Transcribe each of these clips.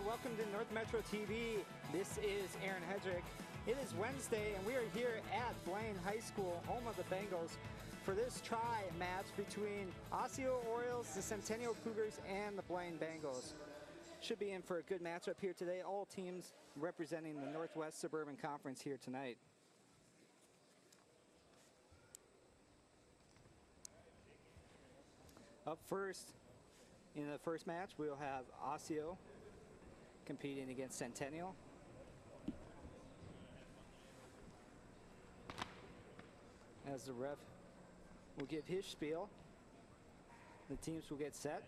welcome to North Metro TV. This is Aaron Hedrick. It is Wednesday, and we are here at Blaine High School, home of the Bengals, for this tri-match between Osseo Orioles, the Centennial Cougars, and the Blaine Bengals. Should be in for a good matchup here today. All teams representing the Northwest Suburban Conference here tonight. Up first, in the first match, we'll have Osseo competing against Centennial. As the ref will give his spiel, the teams will get set.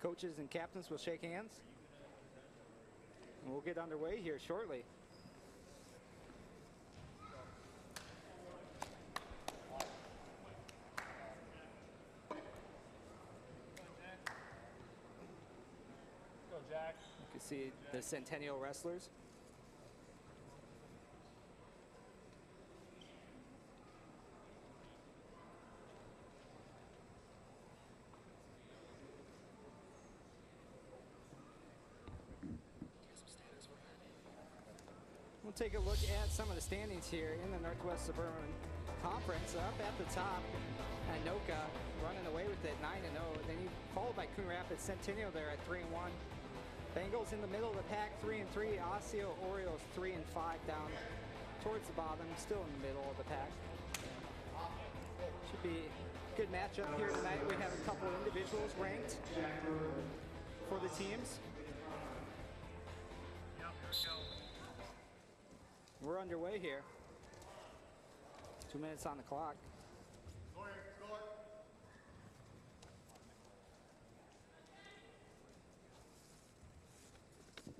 Coaches and captains will shake hands. And we'll get underway here shortly. Go, Jack. You can see the Centennial wrestlers. We'll take a look at some of the standings here in the Northwest Suburban Conference. Up at the top, Anoka running away with it, 9-0. Then you followed by Coon Rapids. Centennial there at 3-1. Bengals in the middle of the pack, 3-3. Osseo Orioles 3-5 down towards the bottom, still in the middle of the pack. Should be a good matchup here tonight. We have a couple of individuals ranked for the teams. We're underway here. 2 minutes on the clock. Score.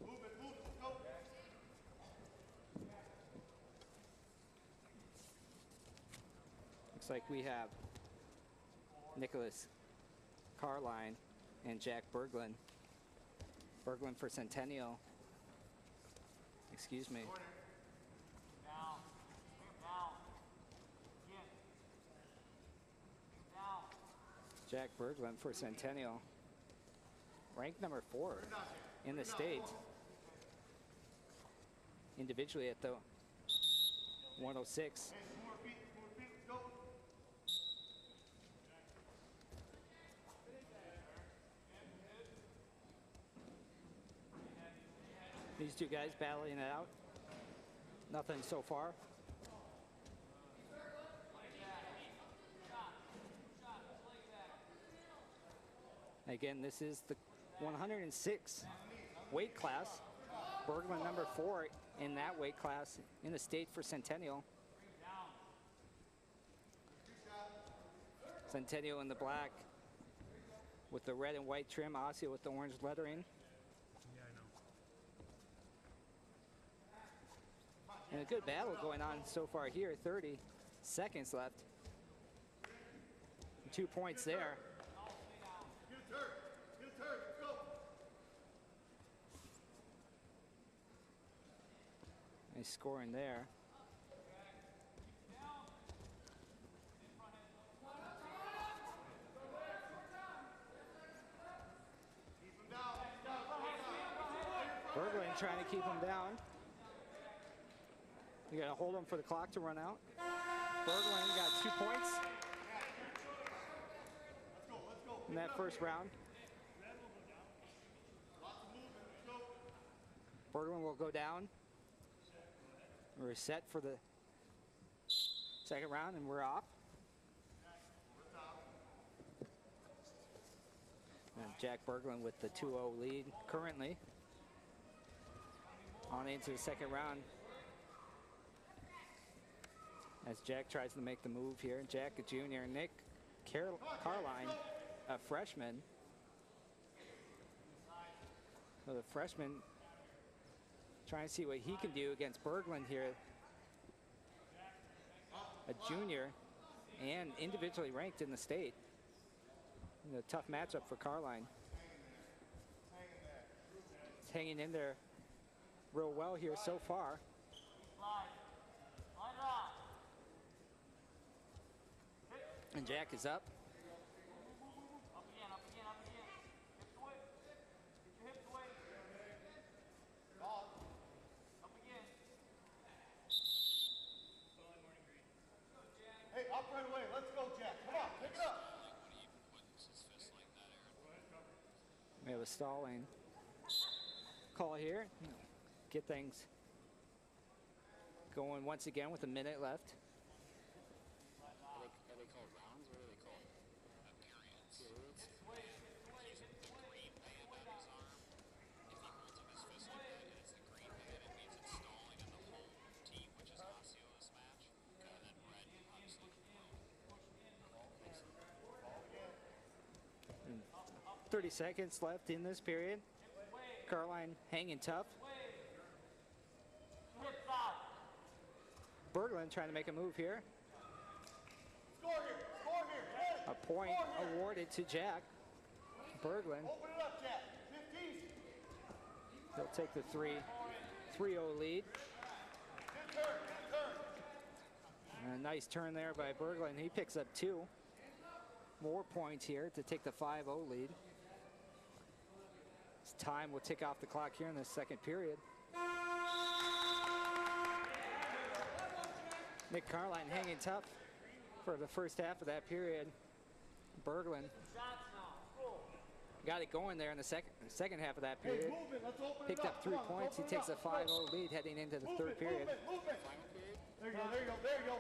Move, go. Looks like we have Nicholas Carline and Jack Berglund. Berglund for Centennial. Excuse me. Down. Jack Berglund for Centennial. Ranked number 4 in the state. Individually at the 106. These two guys battling it out. Nothing so far. Again, this is the 106 weight class. Bergman number 4 in that weight class in the state for Centennial. Centennial in the black with the red and white trim. Osseo with the orange lettering. Yeah, I know. And a good battle going on so far here. 30 seconds left. 2 points there. Nice scoring there. Berglund trying to keep him down. You got to hold him for the clock to run out. Berglund got 2 points in that first round. Berglund will go down. We're set for the second round, and we're off. And Jack Berglund with the 2-0 lead currently. On into the second round. As Jack tries to make the move here. Jack, a junior. Nick Carline, a freshman. So the freshman trying to see what he can do against Berglund here. A junior and individually ranked in the state. A tough matchup for Carline. He's hanging in there real well here so far. And Jack is up. Hey, up right away. Let's go, Jack. Come on, pick it up. We have a stalling call here. Get things going once again with a minute left. Are they called rounds? What are they called? Periods. He's using the green band on his arm. If he holds up his fist like that and it's the green band, it means it's stalling on the whole team, which is Osseo's match. And then red, obviously. 30 seconds left in this period. Carline hanging tough. Berglund trying to make a move here. Score here. Score here. Ready. A point awarded to Jack. Berglund, Open it up, Jack. 15. he'll take the 3-0 lead. Good turn. Good turn. And a nice turn there by Berglund. He picks up 2 more points here to take the 5-0 lead. This time will tick off the clock here in the second period. Nick Carline hanging tough for the first half of that period. Berglund got it going there in the second half of that Hey, period. move it. Let's open Picked it up up. 3 Come on, points. He open it takes a up. 5-0 lead heading into the third period. Move it. Final period? There you go. There you go. There you go.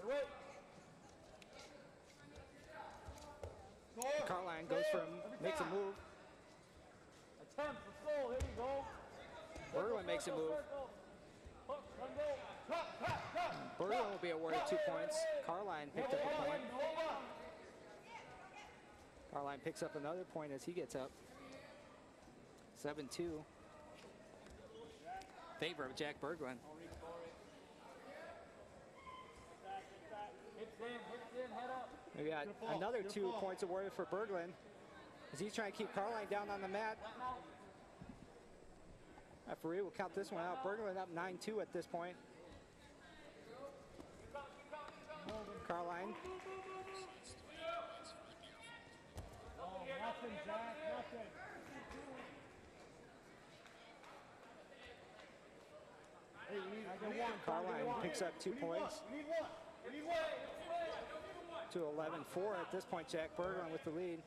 Wait. Score. Carline goes for him, makes a move. Attempt. Let's go. There you go. Berglund makes a move. Berglund will be awarded 2 points. Carline picked up a point. Carline picks up another point as he gets up. 7-2. Favor of Jack Berglund. We got another 2 points awarded for Berglund as he's trying to keep Carline down on the mat. Referee will count this one out. Berglund up 9-2 at this point. Carline. Nothing, Jack. Nothing. Hey, we need one. Carline picks up 2 points We need one. We need one. to 11-4 at this point. Jack Berglund with the lead.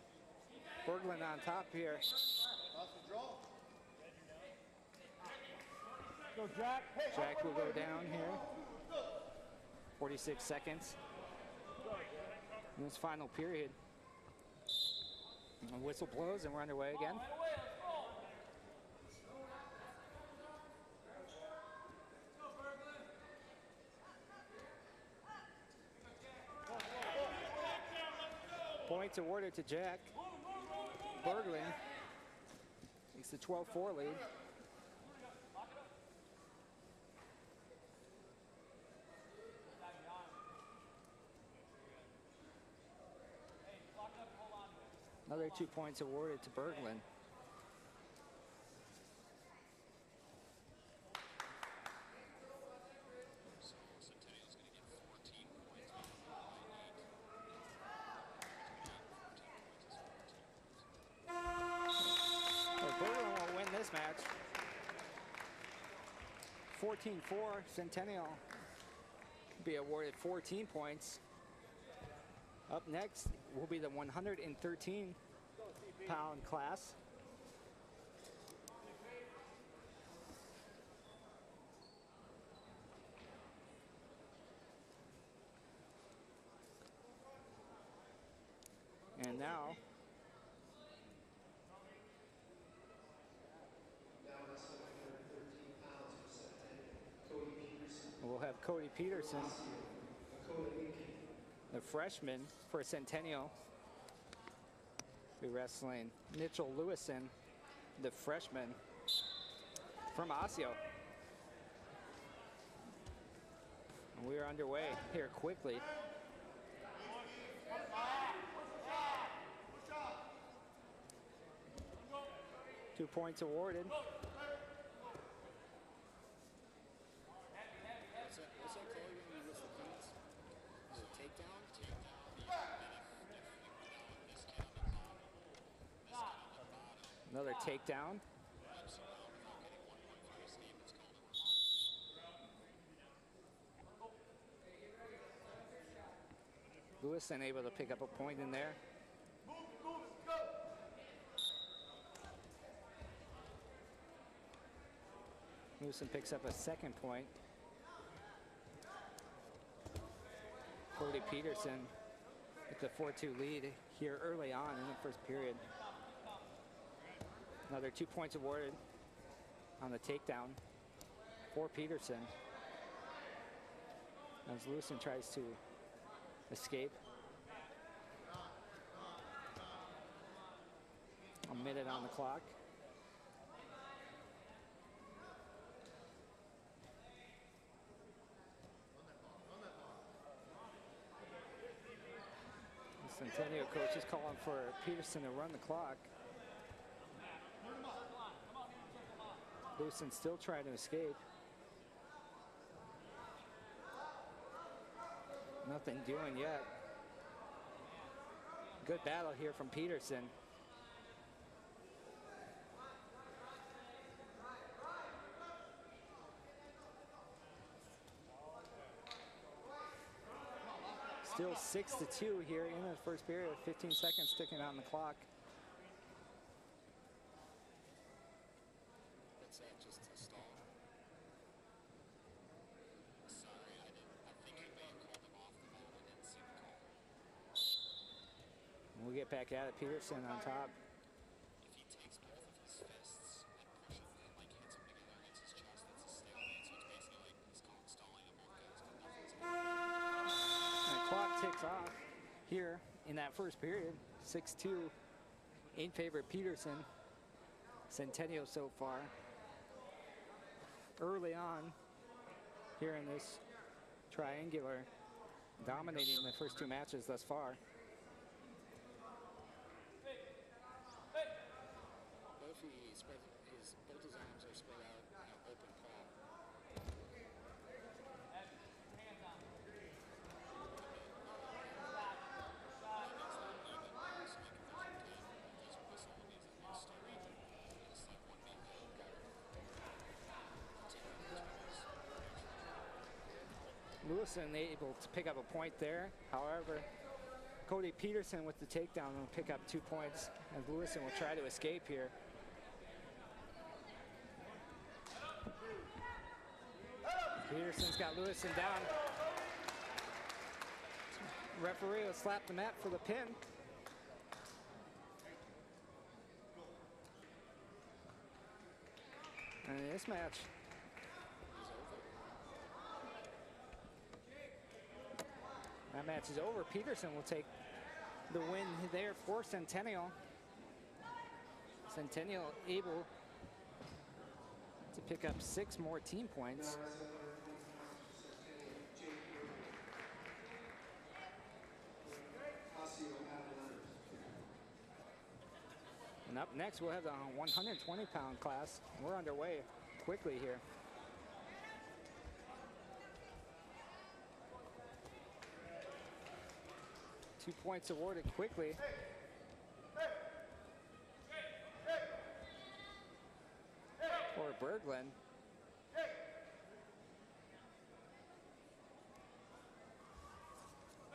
Berglund on top here. Go, Jack. Hey, Jack will go down here. 46 seconds in this final period. And the whistle blows and we're underway again. Points awarded to Jack. Berglund takes the 12-4 lead. Another 2 points awarded to Berglund. So Centennial's going to get 14 points. Well, Berglund will win this match. 14-4, Centennial will be awarded 14 points. Up next will be the 113-pound class. And now, we'll have Cody Peterson, the freshman for Centennial, be wrestling Mitchell Lewison, the freshman from Osseo. And we are underway here quickly. 2 points awarded. What's that call again when you miss the points? Is it takedown? Another takedown. Lewison able to pick up a point in there. Lewison picks up a second point. Cody Peterson with the 4-2 lead here early on in the first period. Another 2 points awarded on the takedown for Peterson as Lewison tries to escape. A minute on the clock. The Centennial coach is calling for Peterson to run the clock. Lewison still trying to escape. Nothing doing yet. Good battle here from Peterson. Still 6-2 here in the first period. 15 seconds sticking on the clock. What's that, just a stall? Sorry, I think he may have called him off the ball. I didn't see the call. We'll get back at it. Peterson on top. If he takes both of his fists and pushes them, like hits them together against his chest, that's a stalemate. So it's basically like he's called stalling on both guys, but nothing's happening. And the clock ticks off here in that first period. 6-2 in favor of Peterson. Centennial so far. Early on here in this triangular, dominating the first 2 matches thus far. What if he spread both his arms are spread out in an open paw? Lewison able to pick up a point there. However, Cody Peterson with the takedown will pick up 2 points, and Lewison will try to escape here. Peterson's got Lewison down. Referee will slap the mat for the pin. And in this match, that match is over. Peterson will take the win there for Centennial. Centennial able to pick up 6 more team points. And up next, we'll have the 120-pound class. We're underway quickly here. Two points awarded quickly. For Berglund.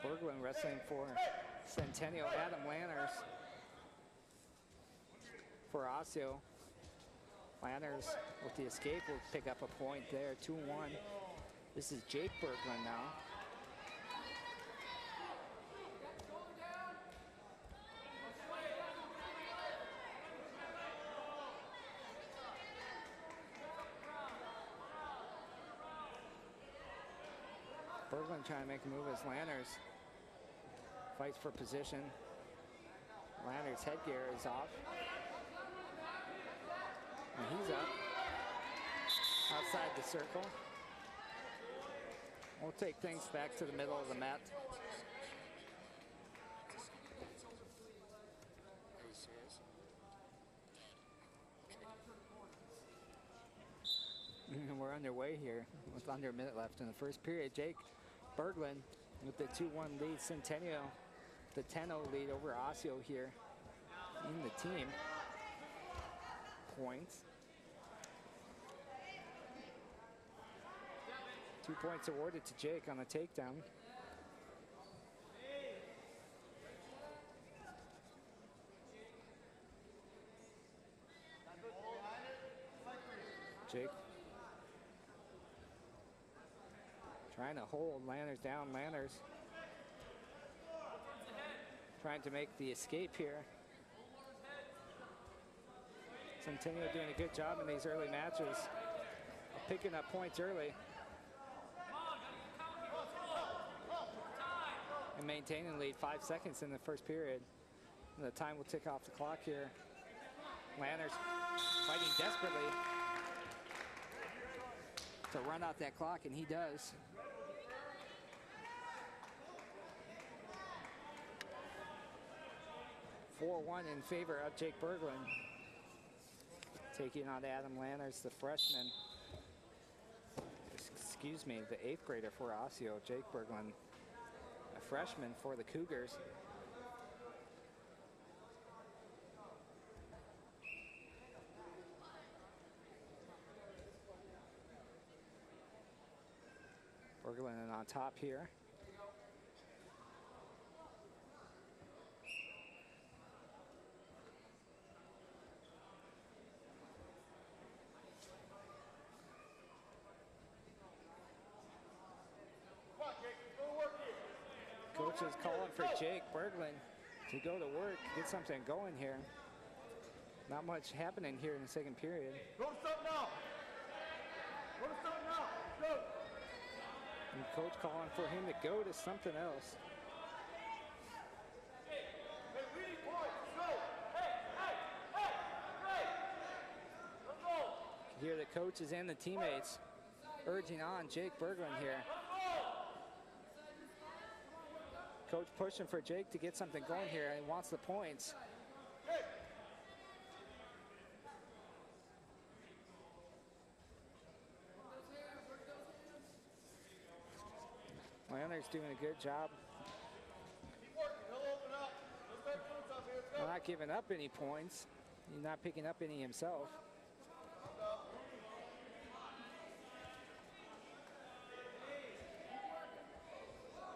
Berglund wrestling for Centennial. Adam Lanners for Osseo. Lanners with the escape will pick up a point there, 2-1. This is Jake Berglund now. Berglund trying to make a move as Lanners fights for position. Lanners' headgear is off. And he's up outside the circle. We'll take things back to the middle of the mat. Are you serious? away here with under a minute left in the first period. Jake Berglund with the 2-1 lead. Centennial, the 10-0 lead over Osseo here in the team points. 2 points awarded to Jake on the takedown. Jake trying to hold Lanners down. Lanners trying to make the escape here. Centennial doing a good job in these early matches of picking up points early and maintaining lead. 5 seconds in the first period. And the time will tick off the clock here. Lanners fighting desperately to run out that clock, and he does. (4-1) in favor of Jake Berglund. Taking on Adam Lanners, the freshman. Excuse me, the 8th grader for Osseo, Jake Berglund, a freshman for the Cougars. Berglund on top here. Coach is calling for Jake Berglund to go to work, get something going here. Not much happening here in the second period. Go to something now. Go to something now. Go. And coach calling for him to go to something else. Hey, we need points. Go. Hey, hey, hey, hey. Let's go. You hear the coaches and the teammates urging on Jake Berglund here. Coach pushing for Jake to get something going here, and he wants the points. Lanners doing a good job. Keep working. He'll open up. Let's make points up here. Let's go. Not giving up any points. He's not picking up any himself.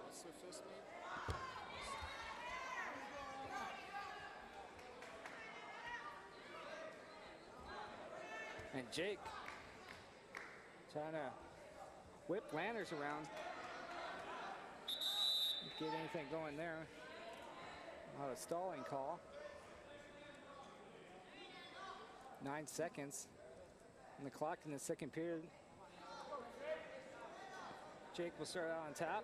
What's the fist name? And Jake trying to whip Lanners around. Get anything going there. Not a stalling call. 9 seconds on the clock in the second period. Jake will start out on top.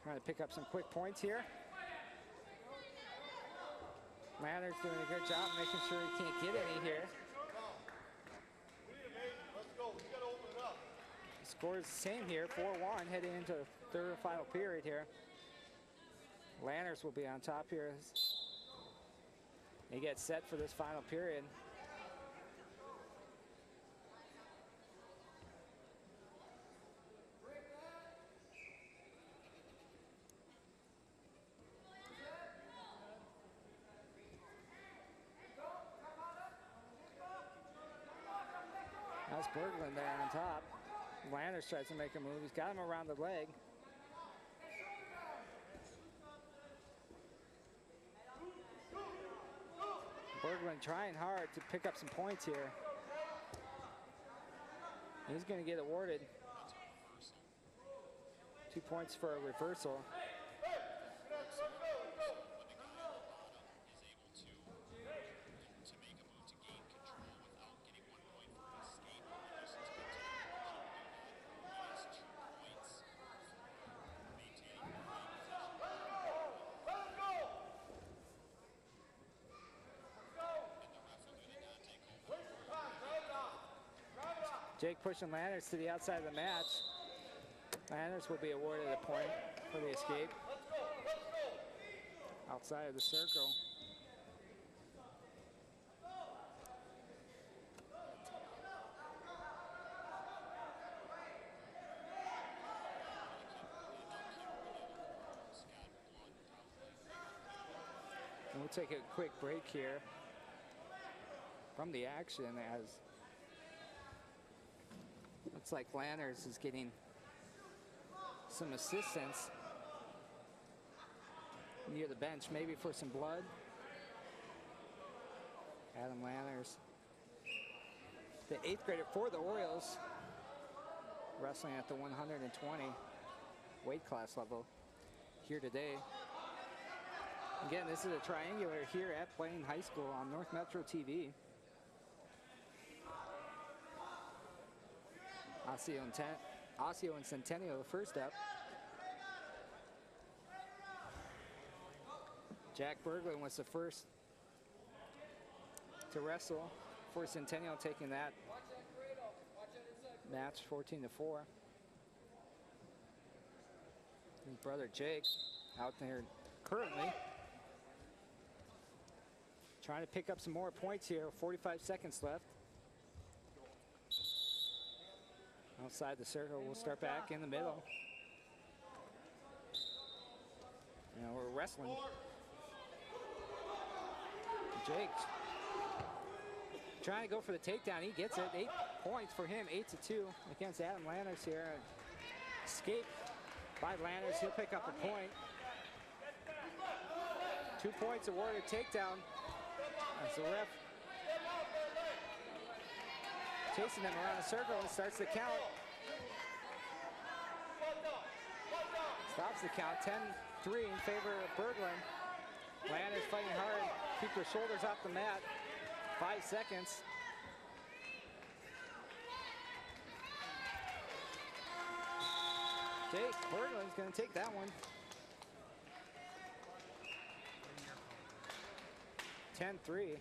Trying to pick up some quick points here. Lanners doing a good job making sure he can't get any here. Let's go. We gotta open it up. The score is the same here, 4-1, heading into the third and final period here. Lanners will be on top here. They get set for this final period. That's Berglund there on top. Lanners tries to make a move. He's got him around the leg. Berglund trying hard to pick up some points here. He's going to get awarded 2 points for a reversal. Jake pushing Lanners to the outside of the match. Lanners will be awarded a point for the escape. Outside of the circle. take a quick break here from the action as looks like Lanners is getting some assistance near the bench, maybe for some blood. Adam Lanners, the 8th grader for the Orioles, wrestling at the 120 weight class level here today. Again, this is a triangular here at Blaine High School on North Metro TV. Osseo and Centennial the first up. Jack Berglund was the first to wrestle for Centennial, taking that match 14-4. His brother Jake out there currently trying to pick up some more points here. 45 seconds left. Outside the circle, we'll start back in the middle. Now we're wrestling. Jake trying to go for the takedown. He gets it. 8 points for him. 8-2 against Adam Lanners here. Escape by Lanners. He'll pick up a point. 2 points awarded. Takedown. As the ref chasing them around the circle and starts the count. Stops the count. 10-3 in favor of Berglund. Lanners fighting hard. Keep their shoulders off the mat. 5 seconds. Jake Berglund's going to take that one. 10-3.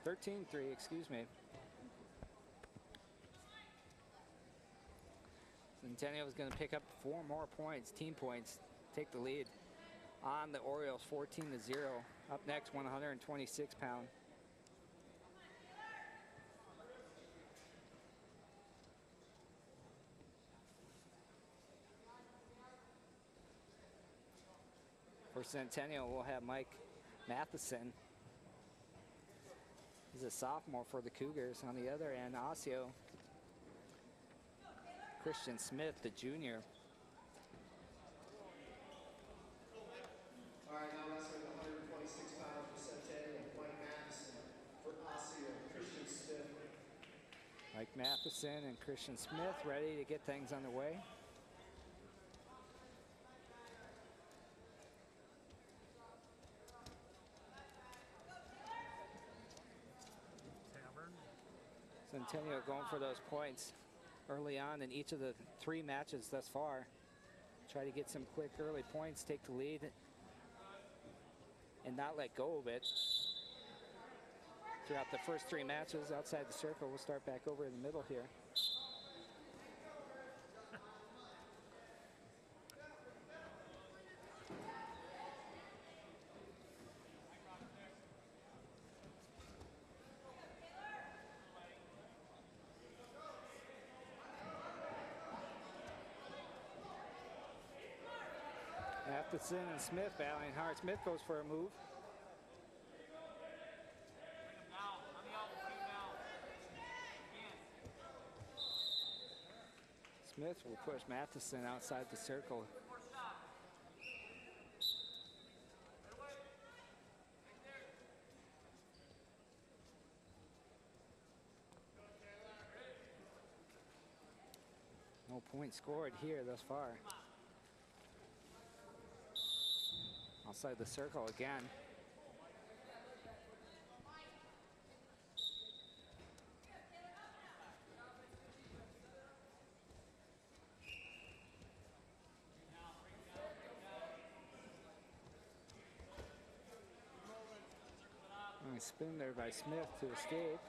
13-3, excuse me. Centennial is going to pick up 4 more points, team points, take the lead on the Orioles, 14-0. Up next, 126-pound. For Centennial, we'll have Mike Matheson. He's a sophomore for the Cougars. On the other end, Osseo. Christian Smith, the junior. All right, now wrestling 126 pounds for Centennial, Mike Matheson. For Osseo, Christian Smith. Mike Matheson and Christian Smith ready to get things underway. Centennial going for those points early on in each of the 3 matches thus far. Try to get some quick early points, take the lead, and not let go of it. Throughout the first 3 matches outside the circle, we'll start back over in the middle here. Matheson and Smith battling hard. Smith goes for a move. Smith will push Matheson outside the circle. No point scored here thus far. Outside the circle again. Nice spin there by Smith to escape.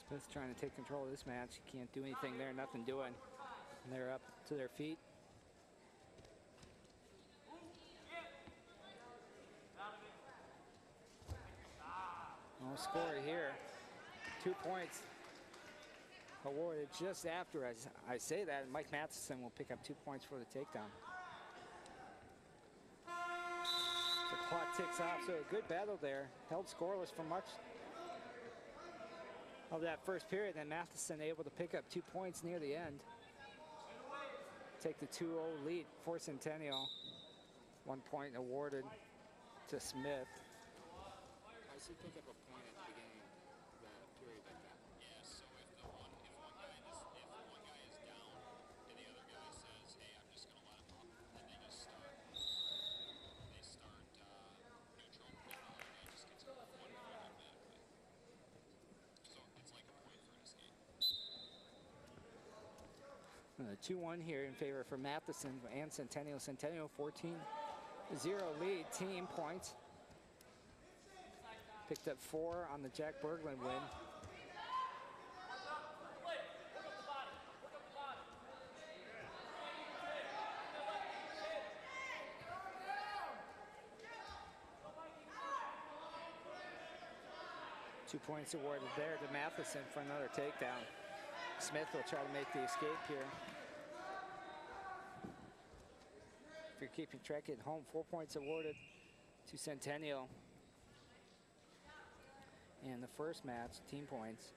Smith trying to take control of this match. He can't do anything there, nothing doing. And they're up to their feet. No score here. 2 points awarded just after I say that. Mike Matheson will pick up 2 points for the takedown. The clock ticks off, so a good battle there. Held scoreless for much of that first period, and Matheson able to pick up 2 points near the end. Take the 2-0 lead for Centennial. 1 point awarded to Smith. I see pick up a point at the beginning of the period like that. Yeah, so if one guy is down and the other guy says, hey, I'm just gonna let him up, then they start neutral, and the other guy just gets 1 point automatically. So it's like a point for an escape. 2-1 here in favor for Matheson and Centennial. Centennial 14-0 lead, team points. Picked up 4 on the Jack Berglund win. Two points awarded there to Matheson for another takedown. Smith will try to make the escape here. If you're keeping track at home, 4 points awarded to Centennial. In the first match, team points,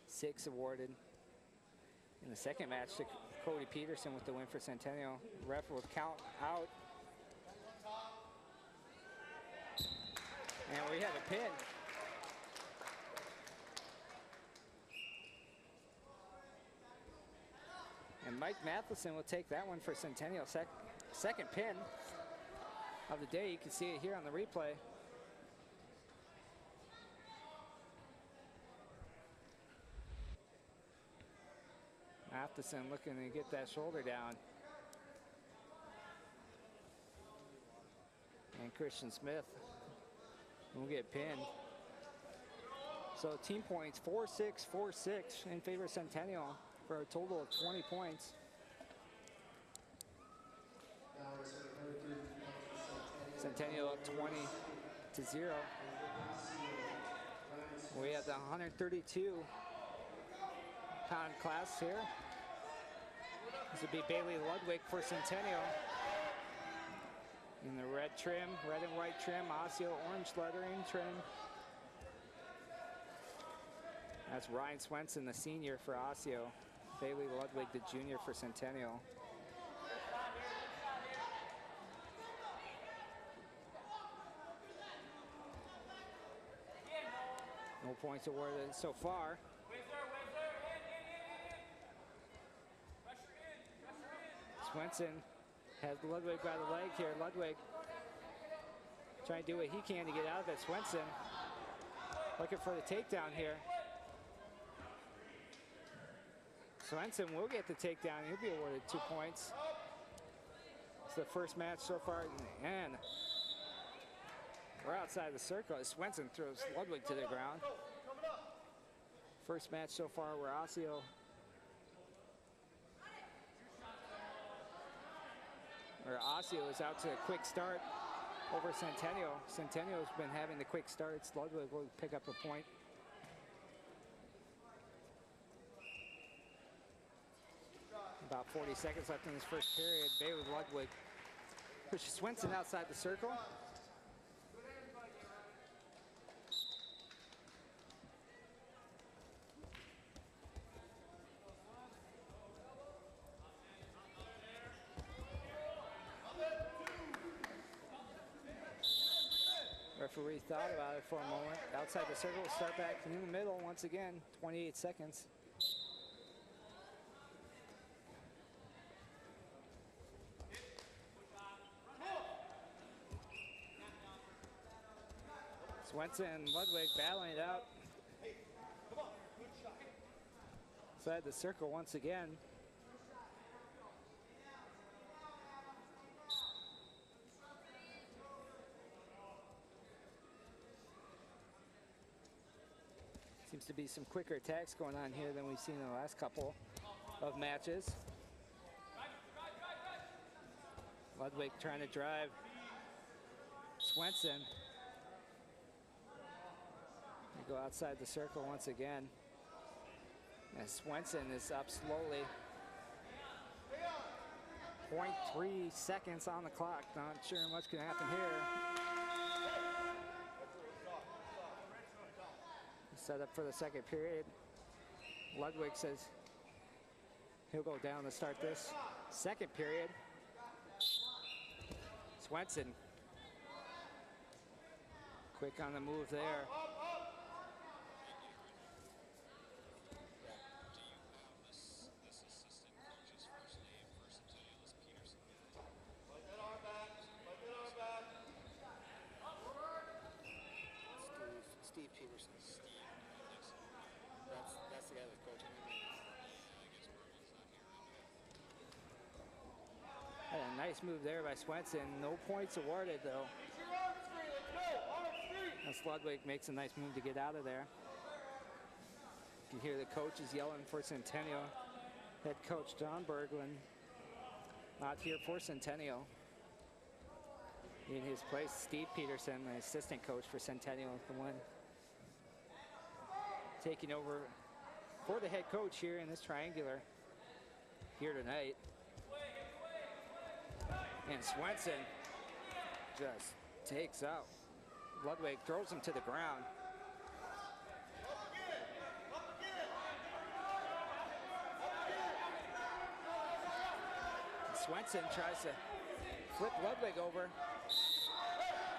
6 awarded. In the second match, to Cody Peterson with the win for Centennial. Ref will count out. And we have a pin. And Mike Matheson will take that one for Centennial. Second pin of the day. You can see it here on the replay. Matheson looking to get that shoulder down. And Christian Smith will get pinned. So team points 4-6, 4-6 in favor of Centennial for a total of 20 points. Centennial up 20-0. We have the 132-pound class here. This would be Bailey Ludwig for Centennial. In the red trim, red and white trim, Osseo orange lettering trim. That's Ryan Swenson, the senior for Osseo. Bailey Ludwig, the junior for Centennial. No points awarded so far. Swenson has Ludwig by the leg here. Ludwig trying to do what he can to get out of it. Swenson looking for the takedown here. Swenson will get the takedown. He'll be awarded 2 points. It's the first match so far, and we're outside the circle as Swenson throws Ludwig to the ground. First match so far where Osseo is out to a quick start over Centennial. Centennial's been having the quick starts. Ludwig will pick up a point. About 40 seconds left in this first period. Bailey Ludwig pushes Swenson outside the circle. Referee thought about it for a moment. Outside the circle, start back in the middle once again, 28 seconds. Swenson and Ludwig battling it out. Inside the circle once again. Seems to be some quicker attacks going on here than we've seen in the last couple of matches. Ludwig trying to drive Swenson. Go outside the circle once again. And Swenson is up slowly. 0.3 seconds on the clock. Not sure much can happen here. Set up for the second period. Ludwig says he'll go down to start this second period. Swenson. Quick on the move there. Steve Peterson. That's the guy that's coaching him. Had a nice move there by Swenson. No points awarded though. As Ludwig makes a nice move to get out of there. You can hear the coaches yelling for Centennial. Head coach John Berglund not here for Centennial. In his place, Steve Peterson, the assistant coach for Centennial, the one taking over for the head coach here in this triangular here tonight. And Swenson just takes out. Ludwig throws him to the ground. Swenson tries to flip Ludwig over.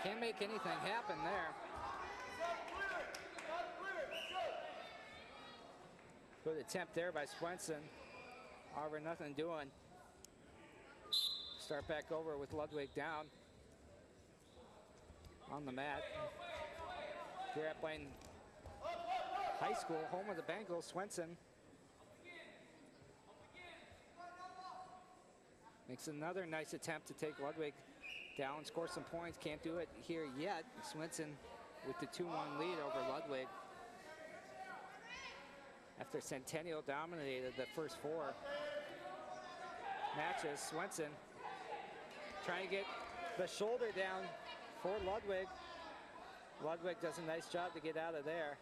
Can't make anything happen there. Good attempt there by Swenson. However, nothing doing. Start back over with Ludwig down on the mat. Here at Blaine High School, home of the Bengals, Swenson makes another nice attempt to take Ludwig down, score some points. Can't do it here yet. Swenson with the 2-1 lead over Ludwig. After Centennial dominated the first 4 matches, Swenson trying to get the shoulder down for Ludwig. Ludwig does a nice job to get out of there.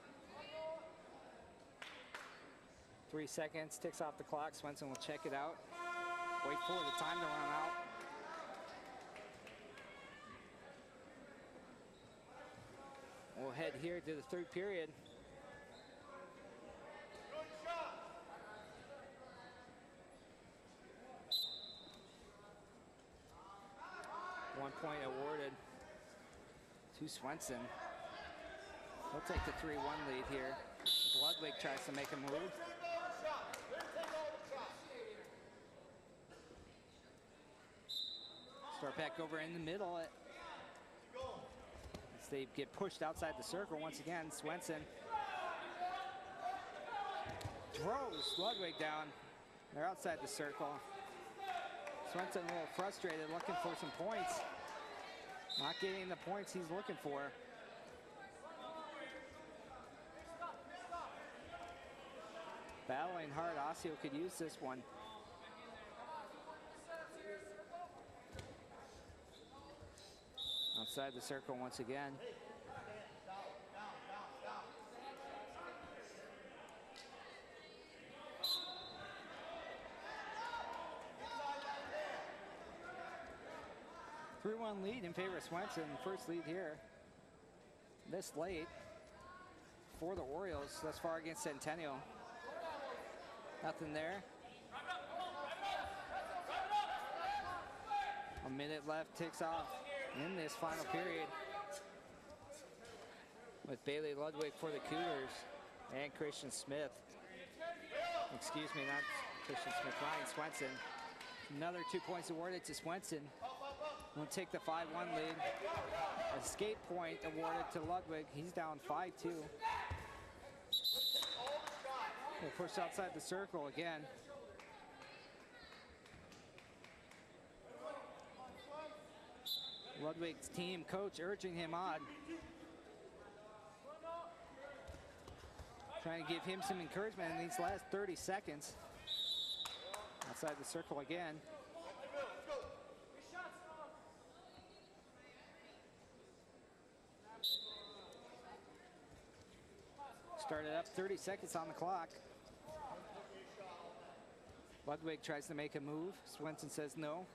3 seconds, ticks off the clock. Swenson will check it out. Wait for the time to run out. We'll head here to the third period. One point awarded to Swenson. He'll take the 3-1 lead here. Ludwig tries to make a move. Start back over in the middle. As they get pushed outside the circle once again, Swenson throws Ludwig down. They're outside the circle. Swenson a little frustrated, looking for some points. Not getting the points he's looking for. Battling hard, Osseo could use this one. Outside the circle once again. Three-1 lead in favor of Swenson. First lead here this late for the Orioles thus far against Centennial. Nothing there. A minute left, ticks off in this final period with Bailey Ludwig for the Cougars and Christian Smith. Excuse me, not Christian Smith, Ryan Swenson. Another 2 points awarded to Swenson. We'll take the 5-1 lead. A skate point awarded to Ludwig. He's down 5-2. We'll push outside the circle again. Ludwig's team coach urging him on. Trying to give him some encouragement in these last 30 seconds. Outside the circle again. Started up, 30 seconds on the clock. Ludwig tries to make a move. Swenson says no.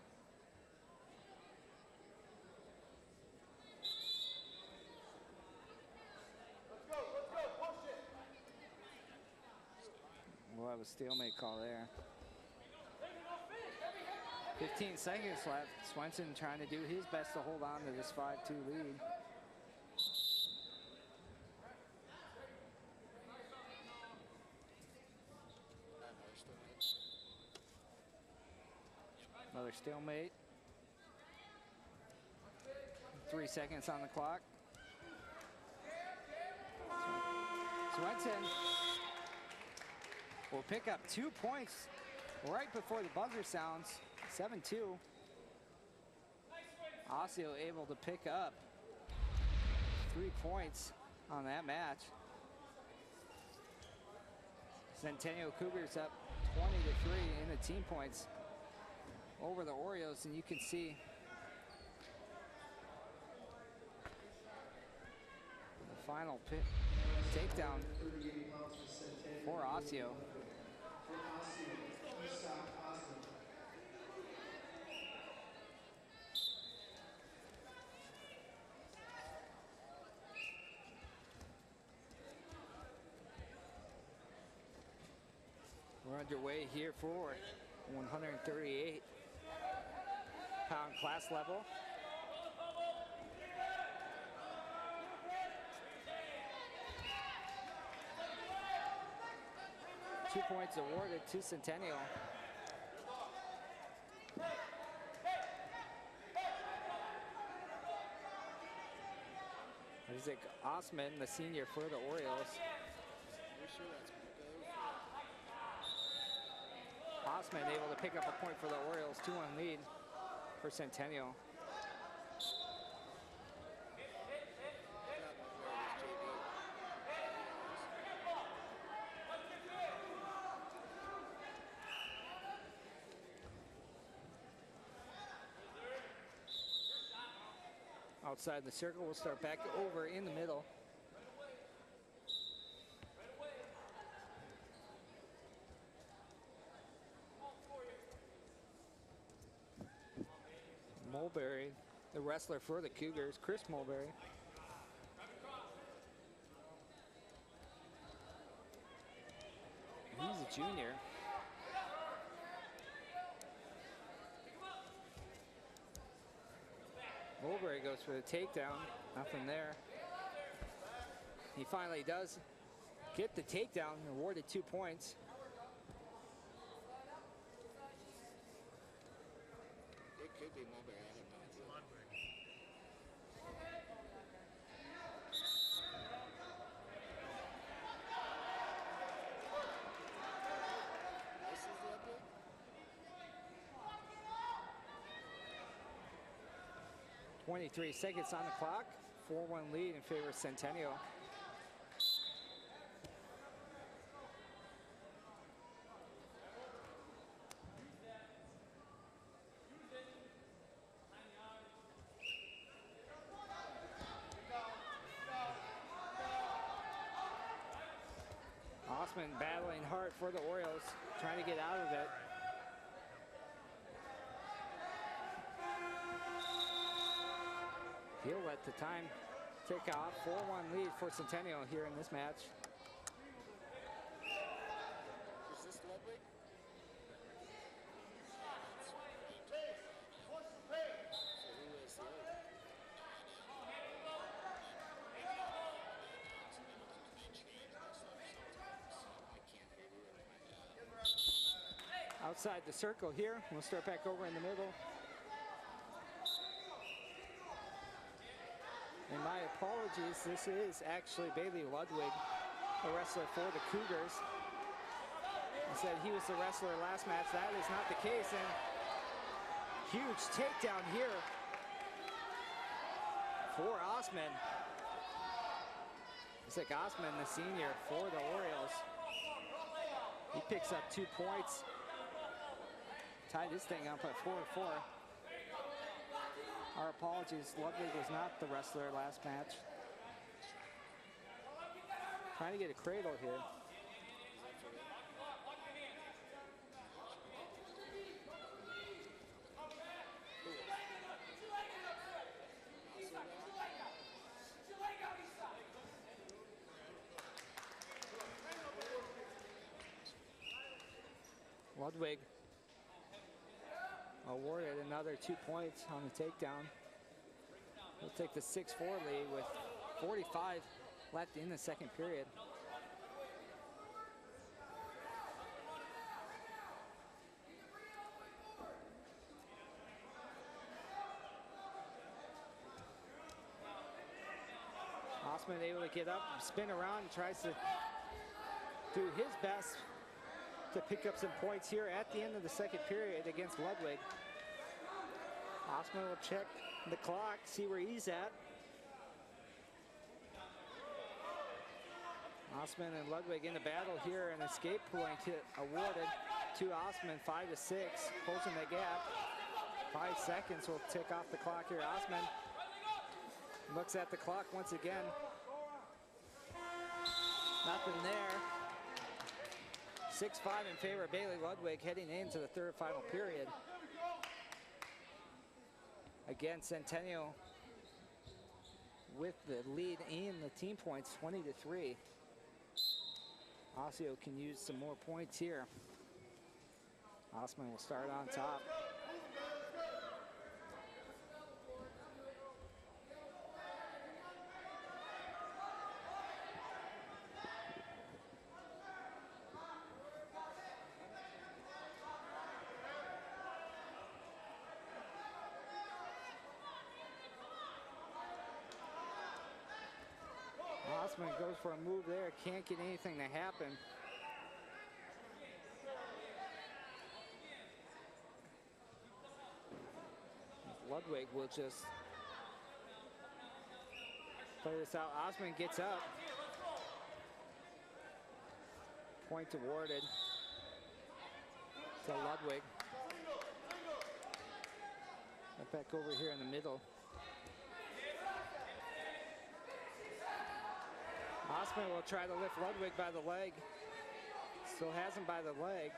We'll have a stalemate call there. 15 seconds left. Swenson trying to do his best to hold on to this 5-2 lead. Another stalemate. 3 seconds on the clock. Swenson will pick up 2 points right before the buzzer sounds. 7-2. Osseo able to pick up 3 points on that match. Centennial Cougars up 20-3 in the team points over the Orioles, and you can see the final takedown for Osseo. We're underway here for 138-pound class level. Two points awarded to Centennial. Isaac Osman, the senior for the Orioles. Osman able to pick up a point for the Orioles, 2-1 lead for Centennial. Outside the circle, we'll start back over in the middle. Mulberry, the wrestler for the Cougars, Chris Mulberry. He's a junior. Mulberry goes for the takedown, nothing there. He finally does get the takedown, awarded 2 points. It could be Mulberry, I don't know. This is Ludwig? 23 seconds on the clock, 4-1 lead in favor of Centennial. Osman battling hard for the Orioles, trying to get out of it. He'll let the time tick off. 4-1 lead for Centennial here in this match. Is this Ludwig? So who is the other? Outside the circle here, we'll start back over in the middle. And my apologies, this is actually Bailey Ludwig, a wrestler for the Cougars. I said he was the wrestler last match. That is not the case, and huge takedown here for Osman. Isaac Osman, the senior for the Orioles. He picks up 2 points. Tied this thing up at 4-4. Our apologies, Ludwig was not the wrestler last match. Trying to get a cradle here. Ludwig awarded another 2 points on the takedown. We'll take the 6-4 lead with 45 left in the second period. Osman able to get up, spin around, and tries to do his best to pick up some points here at the end of the second period against Ludwig. Osman will check the clock, see where he's at. Osman and Ludwig in the battle here, an escape point awarded to Osman, 5-6, closing the gap. 5 seconds will tick off the clock here. Osman looks at the clock once again. Nothing there. 6-5 in favor of Bailey Ludwig heading into the third final period. Again, Centennial with the lead in the team points, 20-3. Osseo can use some more points here. Osman will start on top. Osman goes for a move there, can't get anything to happen. Ludwig will just play this out. Osman gets up. Point awarded to Ludwig. Right back over here in the middle. Osman will try to lift Ludwig by the leg. Still has him by the leg.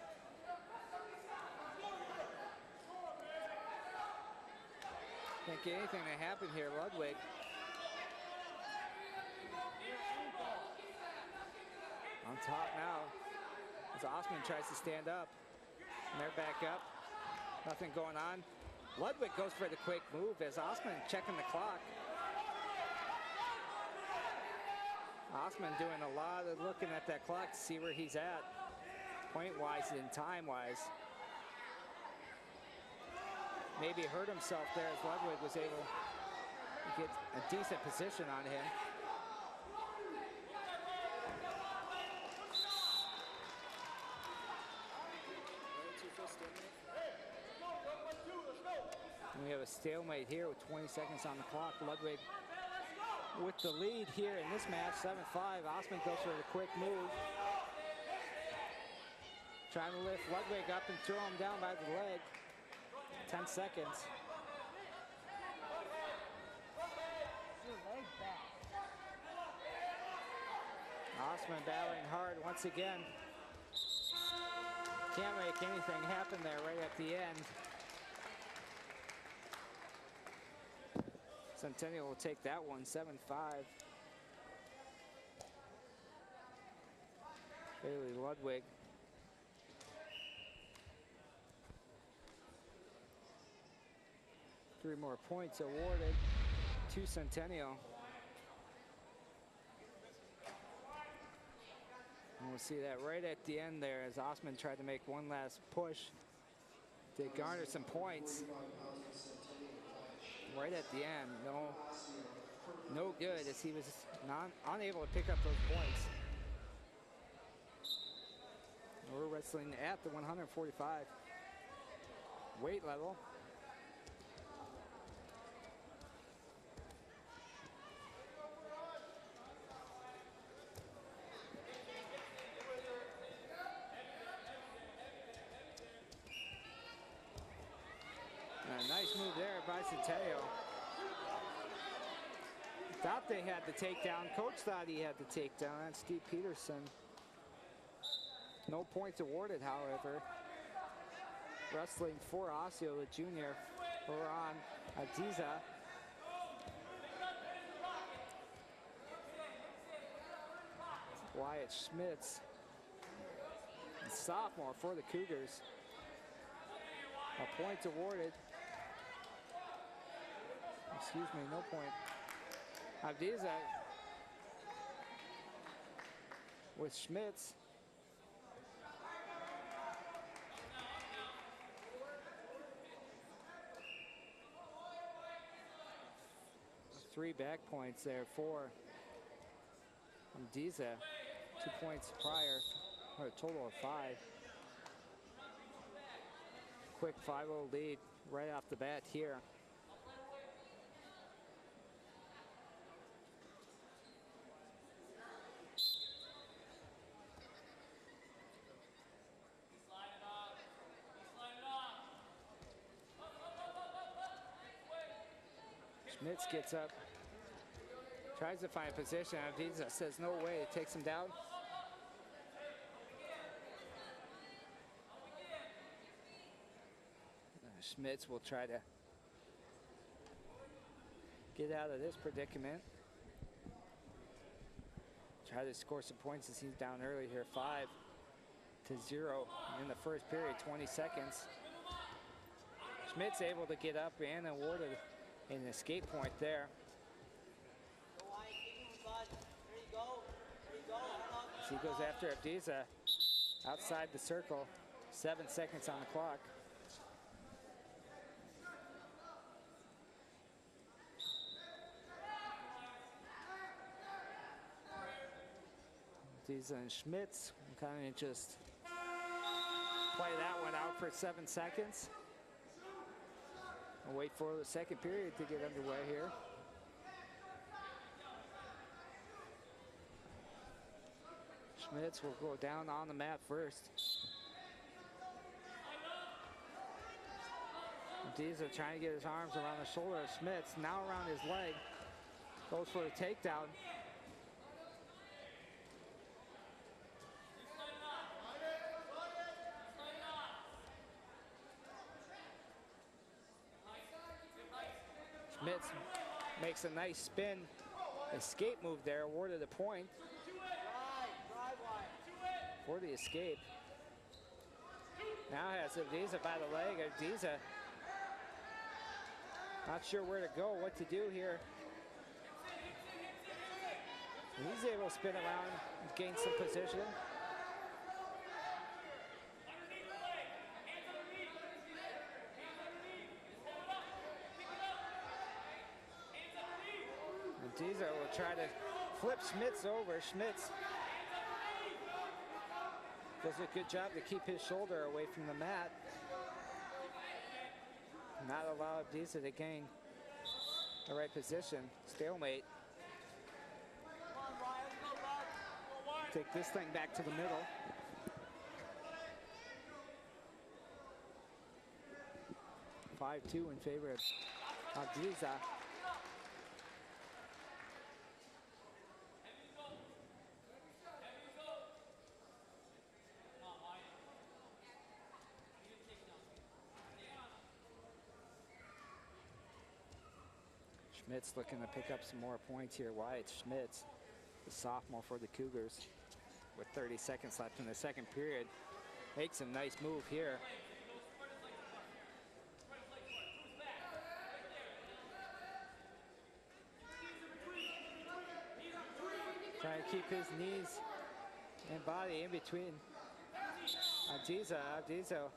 Can't get anything to happen here, Ludwig. On top now, as Osman tries to stand up. And they're back up. Nothing going on. Ludwig goes for the quick move as Osman checking the clock. Osman doing a lot of looking at that clock to see where he's at, point-wise and time-wise. Maybe hurt himself there as Ludwig was able to get a decent position on him. And we have a stalemate here with 20 seconds on the clock. Ludwig with the lead here in this match, 7-5. Osman goes for the quick move. Trying to lift Ludwig up and throw him down by the leg. 10 seconds. Osman battling hard once again. Can't make anything happen there right at the end. Centennial will take that one, 7-5. Bailey Ludwig. Three more points awarded to Centennial. And we'll see that right at the end there as Osman tried to make one last push to garner some points. Right at the end, no good as he was unable to pick up those points. We're wrestling at the 145 weight level. And a nice move there by Centennial. Thought they had the takedown. Coach thought he had the takedown. That's Steve Peterson. No points awarded, however. Wrestling for Osseo, the junior, over on Adiza. Wyatt Schmitz, sophomore for the Cougars. A point awarded. Excuse me, no point. Adiza with Schmitz. Three back points there for Adiza. 2 points prior, or a total of 5. Quick 5-0 lead right off the bat here. Schmitz gets up, tries to find position. Adiza says no way, it takes him down. Schmitz will try to get out of this predicament. Try to score some points as he's down early here, 5-0 in the first period, 20 seconds. Schmitz able to get up and awarded an escape point there. So he goes after Adiza outside the circle, 7 seconds on the clock. Adiza and Schmitz kind of just play that one out for 7 seconds. And wait for the second period to get underway here. Schmitz will go down on the mat first. Adiza trying to get his arms around the shoulder of Schmitz, now around his leg. Goes for a takedown. Schmitz makes a nice spin escape move there, awarded a point for the escape. Now has Adiza by the leg. Adiza not sure where to go, what to do here. He's able to spin around and gain some position. Adiza will try to flip Schmitz over. Schmitz does a good job to keep his shoulder away from the mat. Not allow Adiza to gain the right position. Stalemate. Take this thing back to the middle. (5-2) in favor of Adiza. Schmitz looking to pick up some more points here. Wyatt Schmitz, the sophomore for the Cougars, with 30 seconds left in the second period. Makes a nice move here. Trying to keep his knees and body in between Adiza. Adiza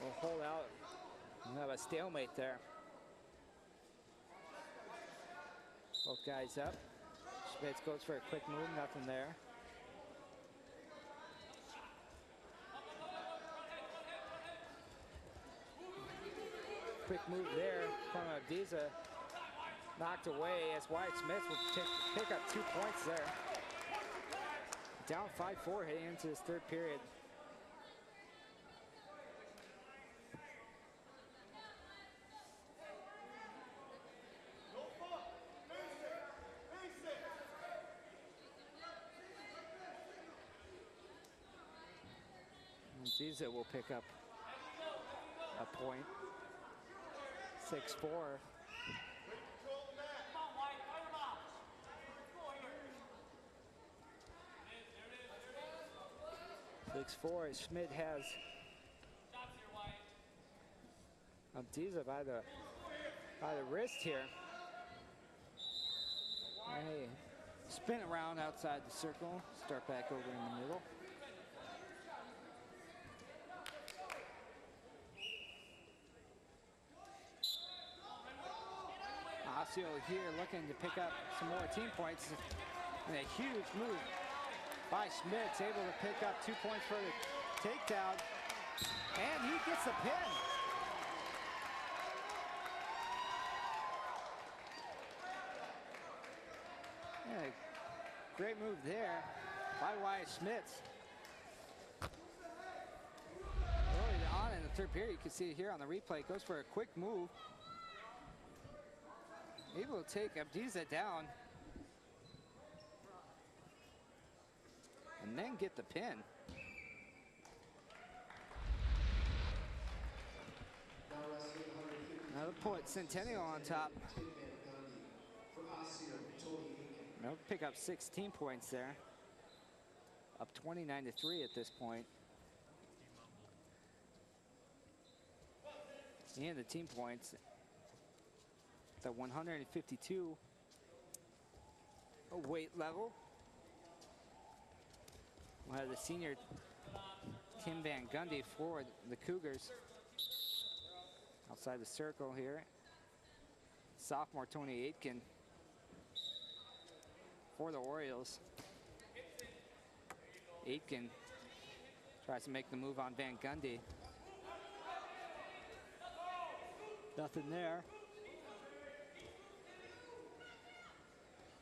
will hold out. We have a stalemate there. Both guys up. Schmitz goes for a quick move, nothing there. Quick move there from Adiza. Knocked away as Wyatt Schmitz will pick up 2 points there. Down 5-4 heading into this third period. Ziza will pick up a point. 6-4. 6-4. Schmidt has Abdiza by the wrist here. Hey, spin around outside the circle. Start back over in the middle. Osseo here looking to pick up some more team points. And a huge move by Schmitz, able to pick up 2 points for the takedown. And he gets the pin. Yeah, great move there by Wyatt Schmitz. Early on in the third period, you can see it here on the replay, goes for a quick move. Able to take Abdiza down. And then get the pin. That'll put Centennial on top. They'll pick up 16 points there. Up 29-3 at this point. And the team points at 152 weight level. We'll have the senior Tim Van Gundy for the Cougars. Outside the circle here. Sophomore Tony Aitken for the Orioles. Aitken tries to make the move on Van Gundy. Nothing there.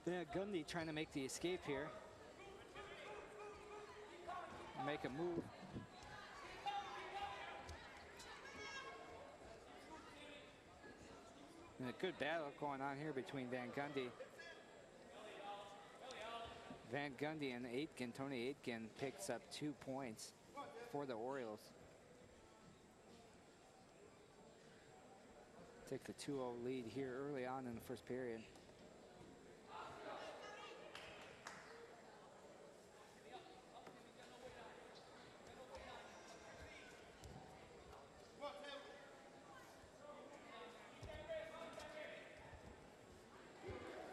Van Gundy trying to make the escape here. Make a move. And a good battle going on here between Van Gundy. Van Gundy and Aitken, Tony Aitken picks up 2 points for the Orioles. Take the 2-0 lead here early on in the first period.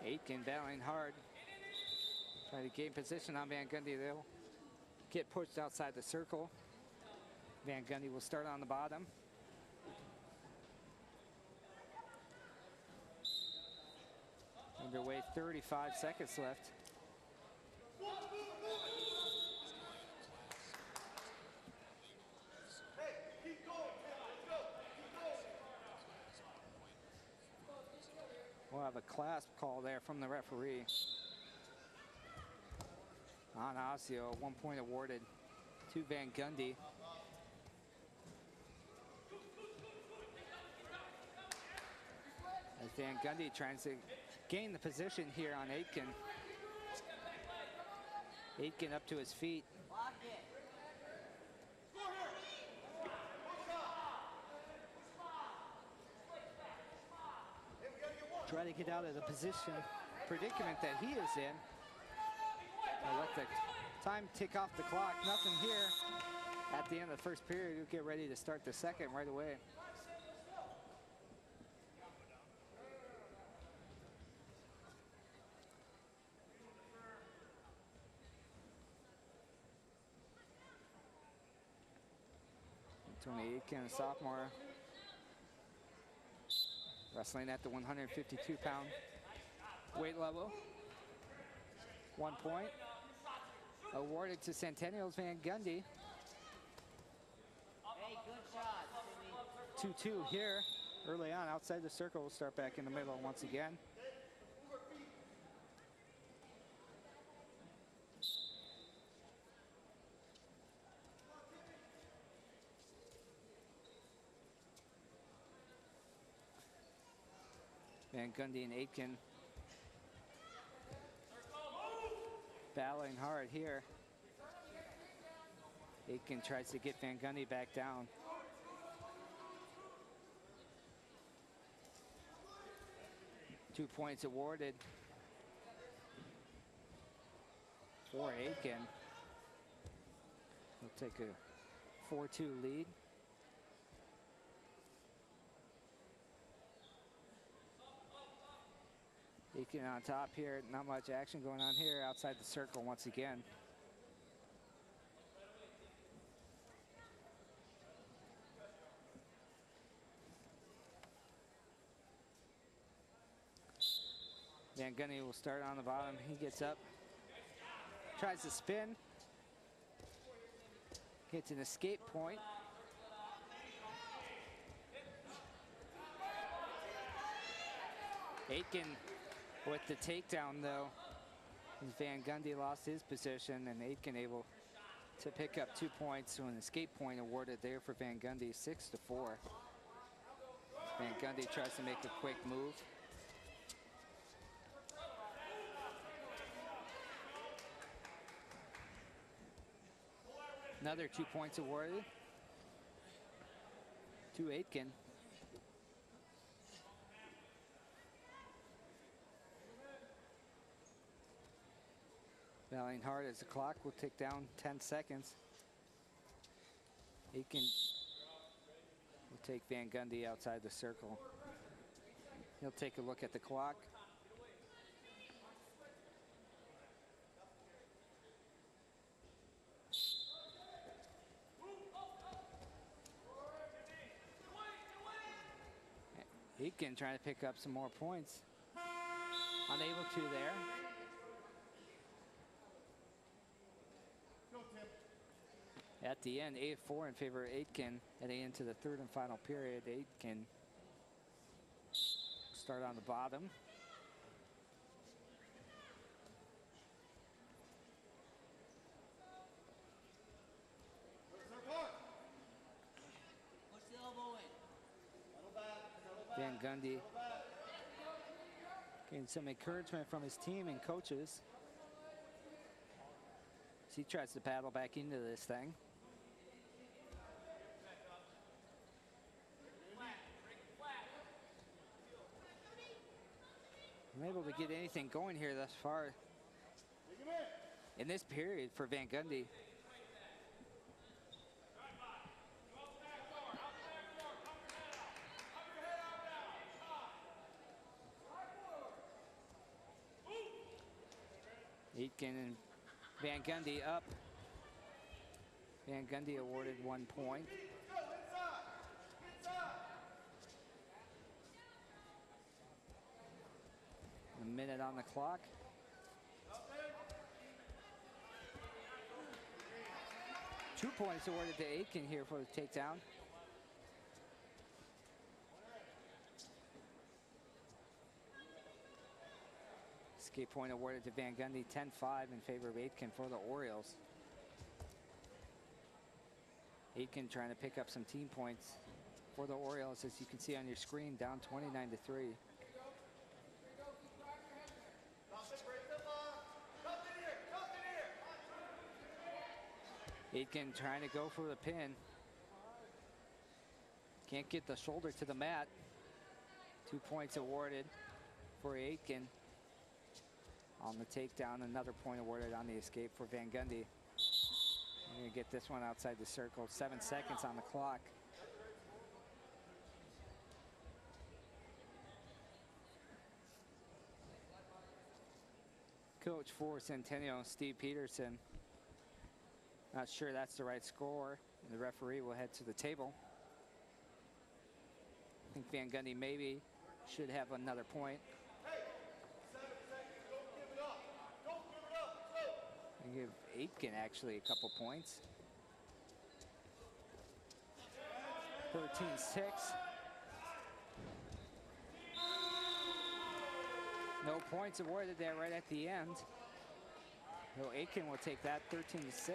Aitken battling hard. Trying to gain position on Van Gundy. They'll get pushed outside the circle. Van Gundy will start on the bottom. Underway, 35 seconds left. We'll have a clasp call there from the referee. On Osseo, 1 point awarded to Van Gundy. As Van Gundy tries to gain the position here on Aitken. Aitken up to his feet. Try to get out of the position, predicament that he is in. I'll let the time tick off the clock. Nothing here at the end of the first period. We'll get ready to start the second right away. Tony Aitken, a sophomore, wrestling at the 152-pound weight level. 1 point awarded to Centennial's Van Gundy. Hey, good shot. 2-2 here early on outside the circle. We'll start back in the middle once again. Van Gundy and Aitken battling hard here. Aitken tries to get Van Gundy back down. Two points awarded for Aitken. We'll take a 4-2 lead. Aitken on top here. Not much action going on here outside the circle once again. Van Gundy will start on the bottom. He gets up, tries to spin, gets an escape point. Aitken with the takedown though. Van Gundy lost his position, and Aitken able to pick up 2 points. So an escape point awarded there for Van Gundy, 6-4. Van Gundy tries to make a quick move. Another 2 points awarded to Aitken. Battling hard as the clock will tick down 10 seconds. Aitken will take Van Gundy outside the circle. He'll take a look at the clock. Aitken trying to pick up some more points. Unable to there. At the end, 8-4 in favor of Aitken. Heading into the third and final period, Aitken start on the bottom. Push the elbow in. Van Gundy getting some encouragement from his team and coaches as he tries to paddle back into this thing. Unable to get anything going here thus far in this period for Van Gundy. Aitken and Van Gundy up. Van Gundy awarded 1 point. A minute on the clock. Two points awarded to Aitken here for the takedown. Escape point awarded to Van Gundy, 10-5 in favor of Aitken for the Orioles. Aitken trying to pick up some team points for the Orioles, as you can see on your screen, down 29-3. Aitken trying to go for the pin. Can't get the shoulder to the mat. 2 points awarded for Aitken on the takedown. Another point awarded on the escape for Van Gundy. We're going to get this one outside the circle. 7 seconds on the clock. Coach for Centennial, Steve Peterson. Not sure that's the right score. The referee will head to the table. I think Van Gundy maybe should have another point. And give Aitken actually a couple points. 13-6. No points awarded there right at the end. So Aitken will take that 13-6.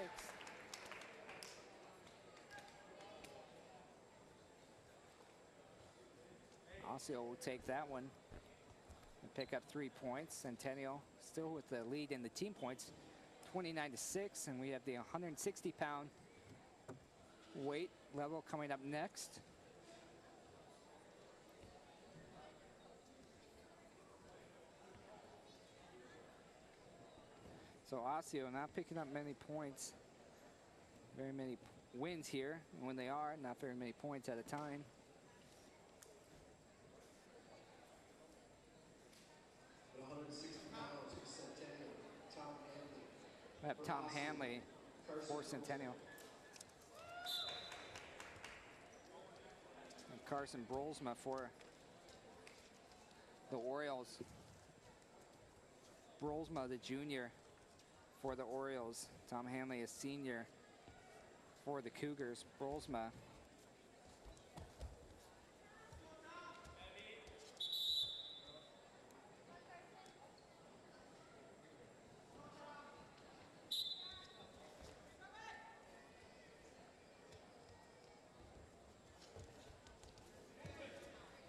Osseo will take that one and pick up 3 points. Centennial still with the lead in the team points, 29-6, and we have the 160-pound weight level coming up next. So Osseo not picking up many points, very many wins here. And when they are, not very many points at a time. At 160 pounds for Centennial, Tom Hanley. We have Tom Hanley for Centennial. And Carson Brolsma for the Orioles. Brolsma, the junior, for the Orioles. Tom Hanley, a senior, for the Cougars.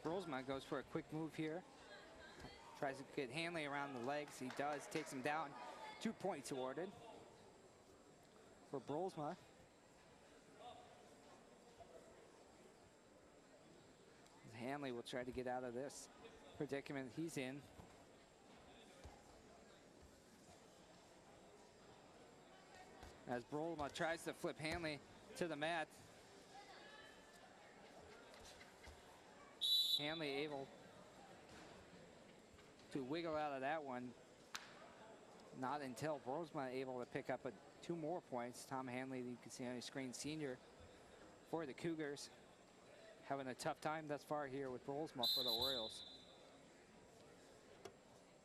Brolsma goes for a quick move here. Tries to get Hanley around the legs. He does, takes him down. 2 points awarded for Brolsma. Hanley will try to get out of this predicament he's in. As Brolsma tries to flip Hanley to the mat. Hanley able to wiggle out of that one. Not until Brolsma able to pick up 2 more points. Tom Hanley, you can see on your screen, senior for the Cougars. Having a tough time thus far here with Brolsma for the Orioles.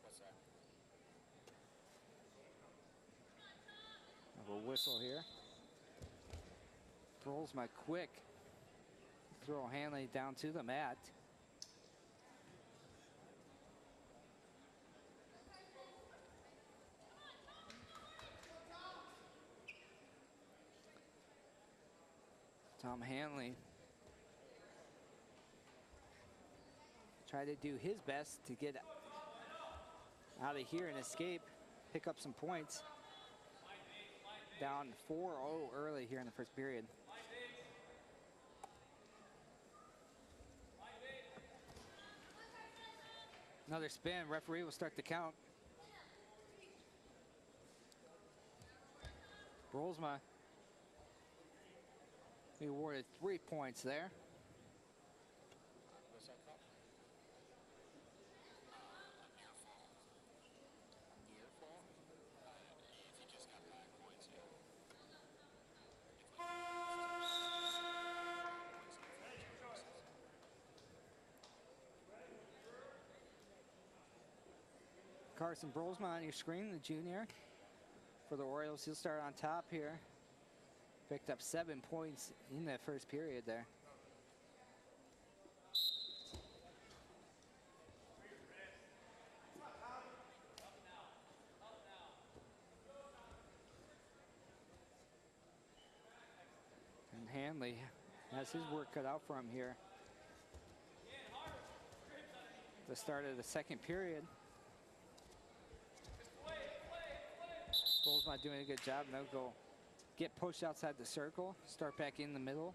What's that? Have a whistle here. Brolsma quick. Throw Hanley down to the mat. Tom Hanley try to do his best to get out of here and escape, pick up some points. Down 4-0 early here in the first period. Another spin, referee will start the count. Brolsma we awarded 3 points there. What's that called? Near fall. Near fall? If you just got back points, yeah. Carson Brolsma on your screen, the junior for the Orioles. He'll start on top here. Picked up 7 points in that first period there. And Hanley has his work cut out for him here. The start of the second period. Brolsma doing a good job. No goal. Get pushed outside the circle, start back in the middle.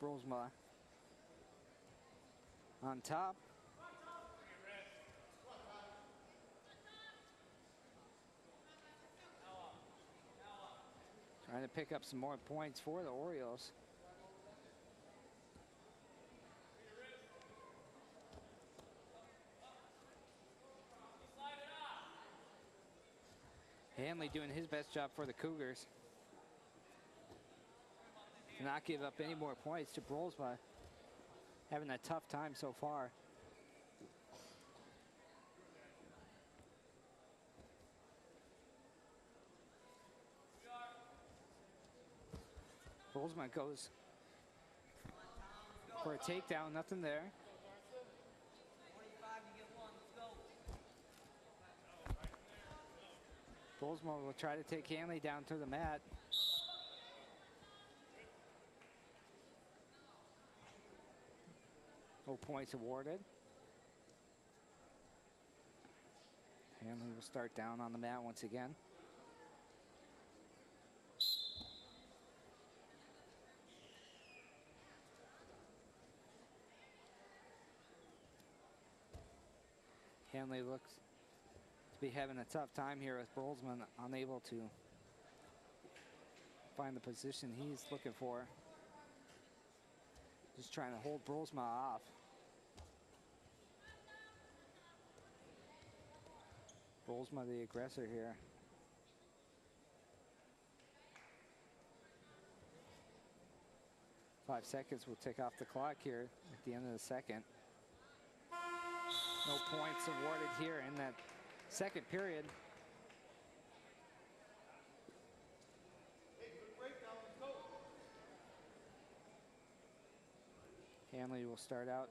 Brolsma on top. Trying to pick up some more points for the Orioles. Hanley doing his best job for the Cougars. To not give up any more points to Brolsma. Having a tough time so far. Brolsma goes for a takedown, nothing there. 45, you get 1, let's go. Brolsma will try to take Hanley down to the mat. No points awarded. Hanley will start down on the mat once again. Hanley looks to be having a tough time here with Brolsman unable to find the position he's looking for. Just trying to hold Brolsma off. Brolsma the aggressor here. Five seconds will tick off the clock here at the end of the second. No points awarded here in that second period. Hanley will start out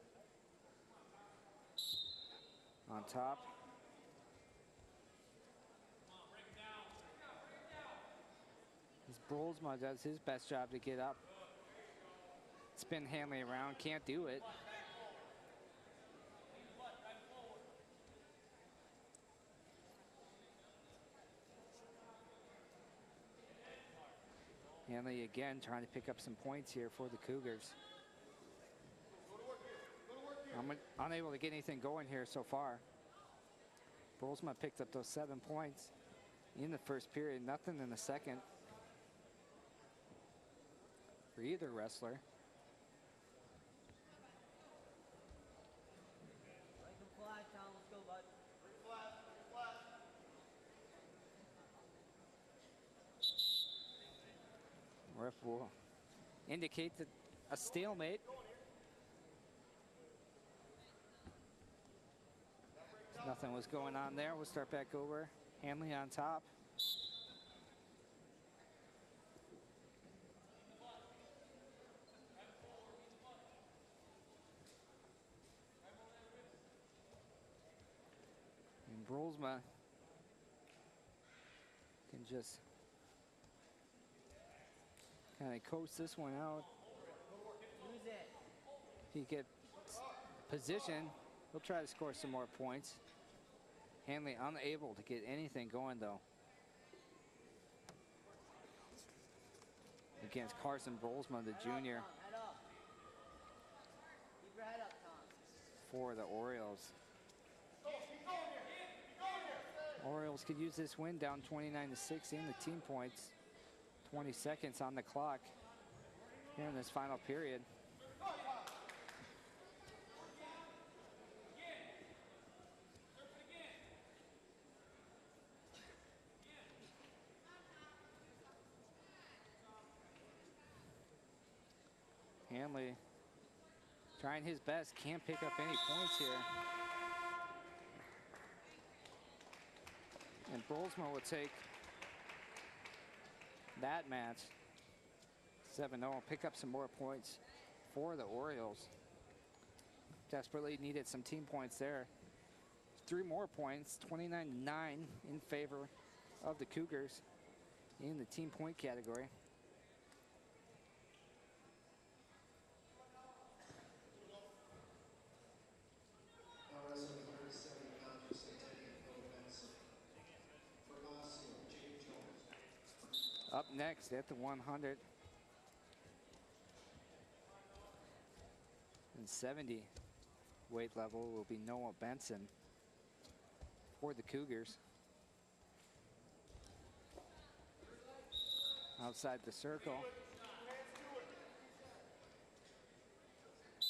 on top. As Brolsma does his best job to get up. Spin Hanley around, can't do it. Hanley again trying to pick up some points here for the Cougars. I'm unable to get anything going here so far. Brolsma picked up those 7 points in the first period, nothing in the second for either wrestler. Break the flag, Tom. Let's go, bud. Ref will indicate that a stalemate. Nothing was going on there. We'll start back over. Hanley on top. And Brolsma can just kind of coast this one out. Use it. If he gets position, he'll try to score some more points. Hanley unable to get anything going though. Against Carson Brolsma, the junior, Head up. Keep your head up, Tom. for the Orioles. Orioles could use this win, down 29-6 in the team points. 20 seconds on the clock here in this final period. Hanley trying his best, can't pick up any points here. And Brolsma will take that match 7-0, pick up some more points for the Orioles. Desperately needed some team points there. 3 more points, 29-9 in favor of the Cougars in the team point category. Now wrestling 37 pounds for Centennial, for Osseo, James Jones. Up next at the 170 weight level will be Noah Benson for the Cougars. Outside the circle,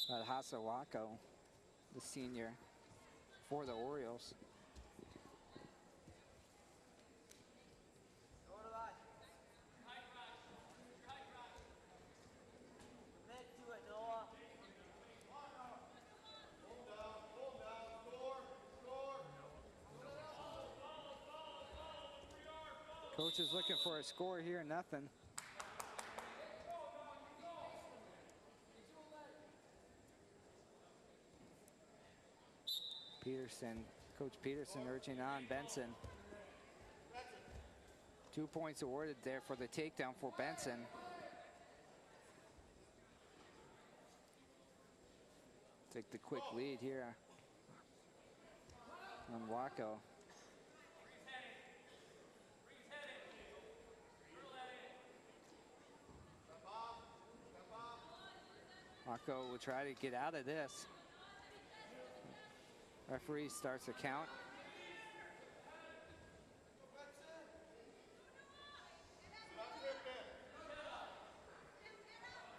Hasawako, the senior for the Orioles. Go to line. Commit to it, Noah. Coach is looking for a score here, nothing. Peterson, Coach Peterson urging on Benson. 2 points awarded there for the takedown for Benson. Take the quick lead here on Waco. Waco will try to get out of this. Referee starts the count.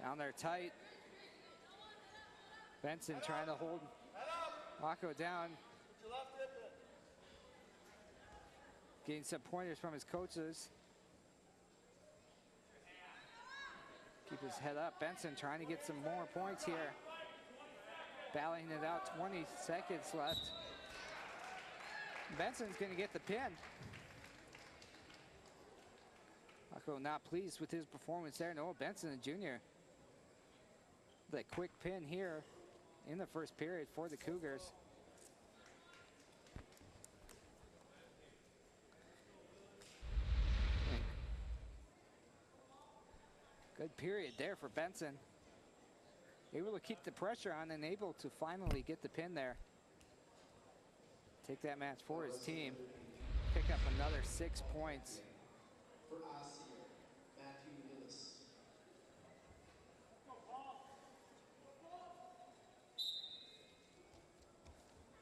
Down there tight. Benson trying to hold Waco down. Getting some pointers from his coaches. Keep his head up. Benson trying to get some more points here. Battling it out, 20 seconds left. Benson's going to get the pin. Waco not pleased with his performance there. Noah Benson, the junior. The quick pin here in the first period for the Cougars. Good period there for Benson. Able to keep the pressure on and able to finally get the pin there. Take that match for his team. Pick up another 6 points. For Osseo, Matthew Lewis.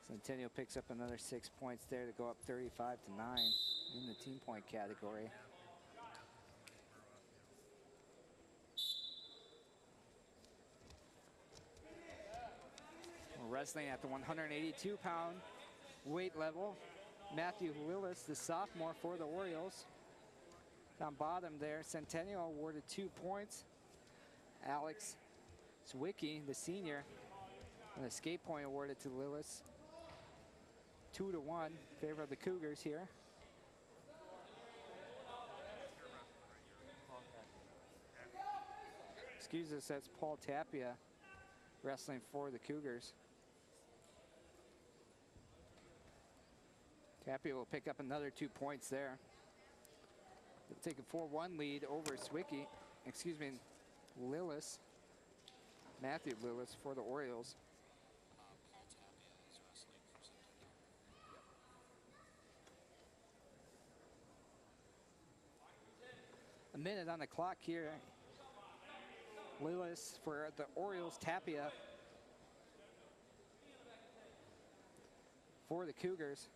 Centennial picks up another 6 points there to go up 35-9 in the team point category. We're wrestling at the 182-pound weight level. Matthew Lillis, the sophomore for the Orioles. Down bottom there, Centennial awarded 2 points. Alex Zwicky, the senior, an escape point awarded to Lillis. 2-1 in favor of the Cougars here. Excuse us, that's Paul Tapia wrestling for the Cougars. Tapia will pick up another 2 points there. They'll take a 4-1 lead over Zwicky, Lillis. Matthew Lillis for the Orioles. Paul Tapia is wrestling for Centennial. A minute on the clock here. Lillis for the Orioles, Tapia for the Cougars.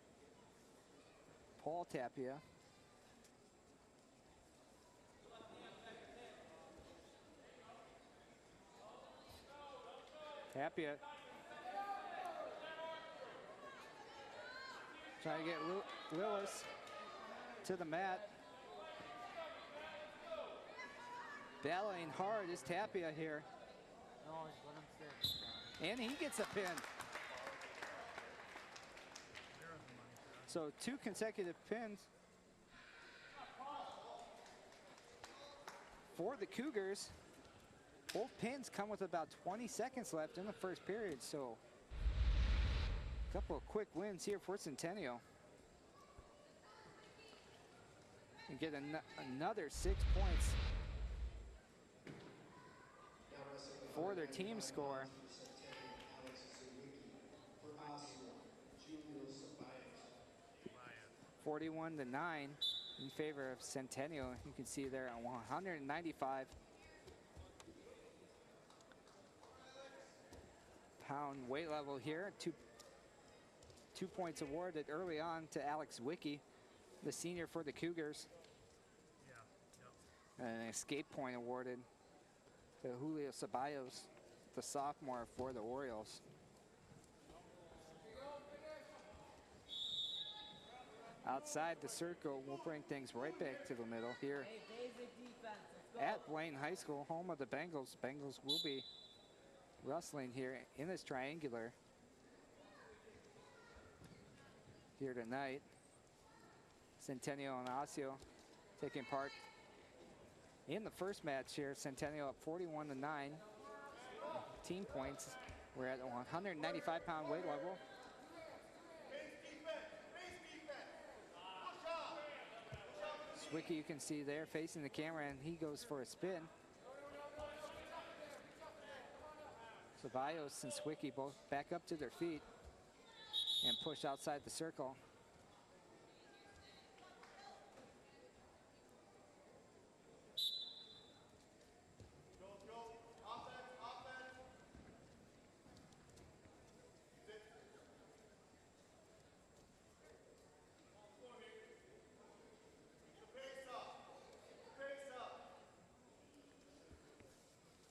Paul Tapia. Tapia trying to get Lillis to the mat. Battling hard is Tapia here. No, let him sit. And he gets a pin. So 2 consecutive pins for the Cougars. Both pins come with about 20 seconds left in the first period. So a couple of quick wins here for Centennial. And get another 6 points for their team score. 41-9 in favor of Centennial. You can see there at 195-pound weight level here. Two points awarded early on to Alex Zwicky, the senior for the Cougars. And an escape point awarded to Julio Ceballos, the sophomore for the Orioles. Outside the circle, we'll bring things right back to the middle here Hey, basic defense. Let's go. at Blaine High School, home of the Bengals. Bengals will be wrestling here in this triangular here tonight. Centennial and Osseo taking part in the first match here. Centennial up 41-9. Team points. We're at a 195-pound weight level. Zwicky, you can see there facing the camera, and he goes for a spin. So Ceballos and Swicky both back up to their feet and push outside the circle.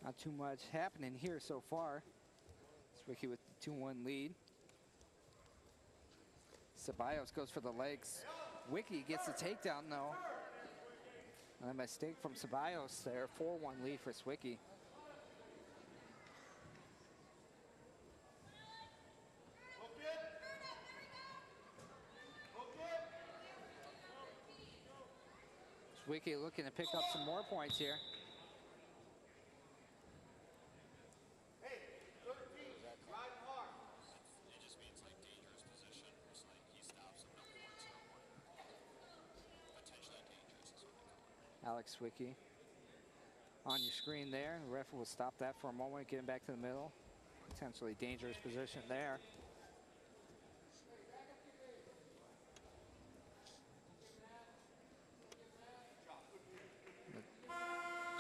Not too much happening here so far. Swicky with the 2-1 lead. Ceballos goes for the legs. Wiki gets the takedown though. A mistake from Ceballos there. 4-1 lead for Swicky. Swicky looking to pick up some more points here. It just means like dangerous position. It's like he stops him, no points, no one. Potentially dangerous is what they call it. Alex Swicky on your screen there. The ref will stop that for a moment, get him back to the middle. Potentially dangerous position there. The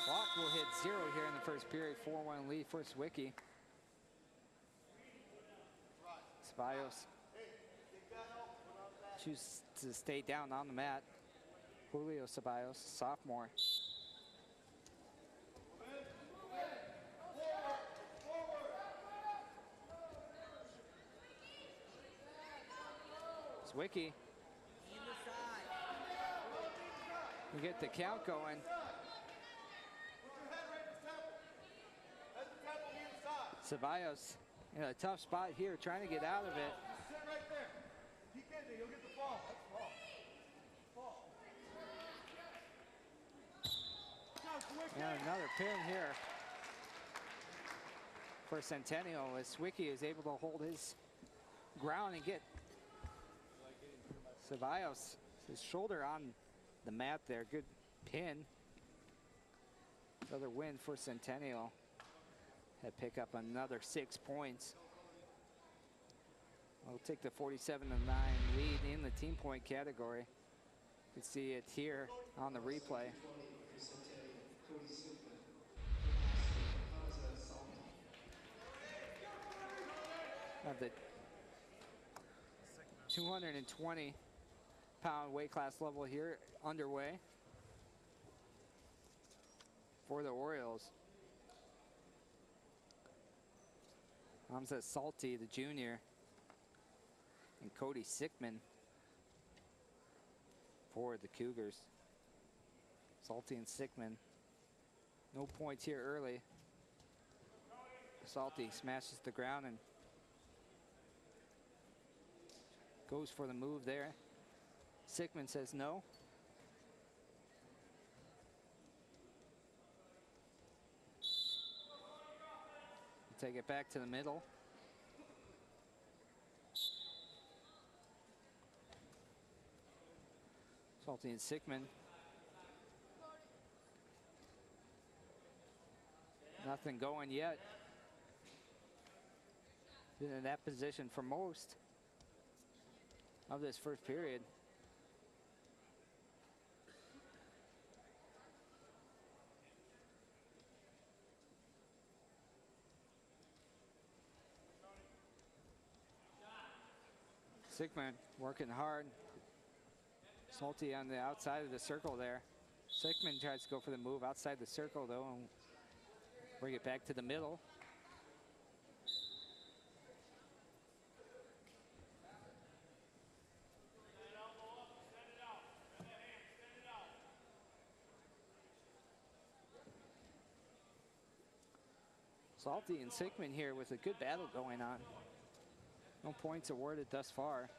clock will hit 0 here in the first period. 4-1 lead for Swicky. Ceballos chooses to stay down on the mat. Julio Ceballos, sophomore. Swicky. We get the count going. Ceballos in a tough spot here, trying to get out of it. Sit right there. Keep in there. You'll get the ball. That's the ball. And another pin here for Centennial as Swicky is able to hold his ground and get Ceballos, his shoulder on the mat there. Good pin. Another win for Centennial. Had pick up another 6 points. We'll take the 47-9 lead in the team point category. You can see it here on the replay. Of the 220-pound weight class level here underway for the Orioles. Hamza Salty, the junior, and Cody Sickman for the Cougars. Salty and Sickman. No points here early. Salty smashes the ground and goes for the move there. Sickman says no. Take it back to the middle. Salty and Sickman. Nothing going yet. Been in that position for most of this first period. Sickman working hard. Salty on the outside of the circle there. Sickman tries to go for the move outside the circle though and bring it back to the middle. Salty and Sickman here with a good battle going on. No points awarded thus far.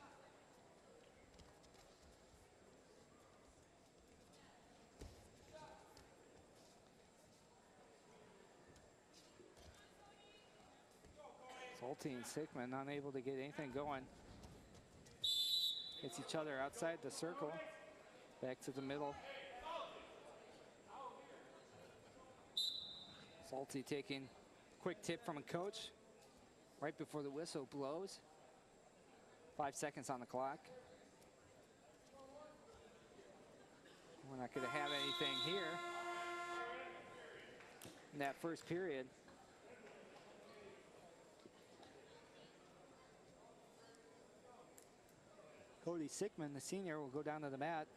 Salty and Sickman unable to get anything going. Hits each other outside the circle. Back to the middle. Salty taking quick tip from a coach. right before the whistle blows. 5 seconds on the clock. We're not going to have anything here in that first period. Cody Sickman, the senior, will go down to the mat.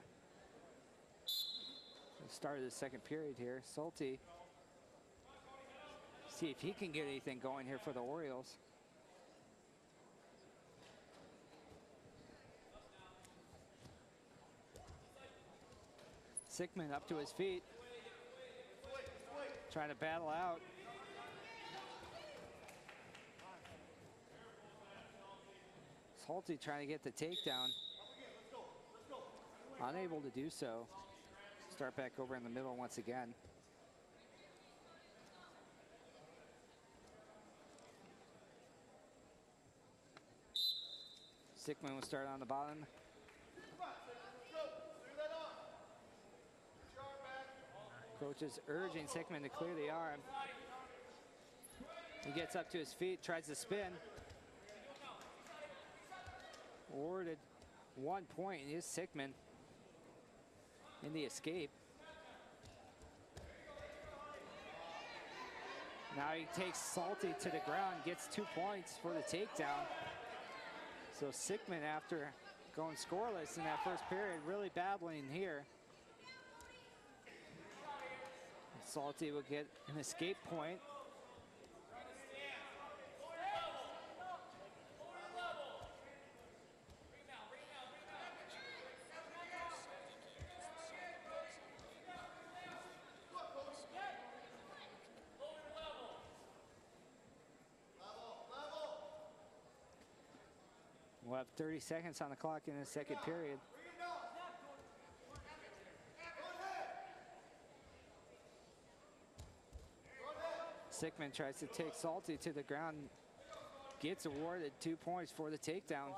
The start of the second period here. Salty. See if he can get anything going here for the Orioles. Sickman up to his feet. Trying to battle out. Salty trying to get the takedown. Unable to do so. Start back over in the middle once again. Sickman will start on the bottom. Coach is urging Sickman to clear the arm. He gets up to his feet, tries to spin. Awarded 1 point is Sickman in the escape. Now he takes Salty to the ground, gets 2 points for the takedown. So Sickman, after going scoreless in that first period, really battling here. Salty will get an escape point. We'll have 30 seconds on the clock in the second period. Sickman tries to take Salty to the ground, gets awarded 2 points for the takedown.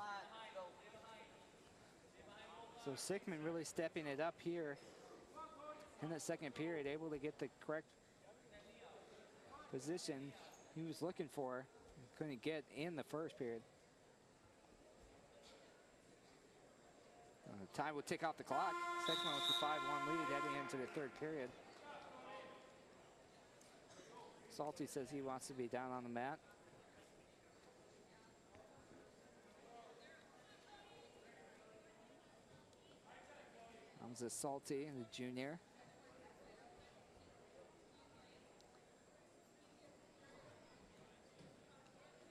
So Sickman really stepping it up here in the second period, able to get the correct position he was looking for, couldn't get in the first period. Time will tick off the clock. Sickman with the 5-1 lead heading into the third period. Salty says he wants to be down on the mat. Comes the Salty, the junior.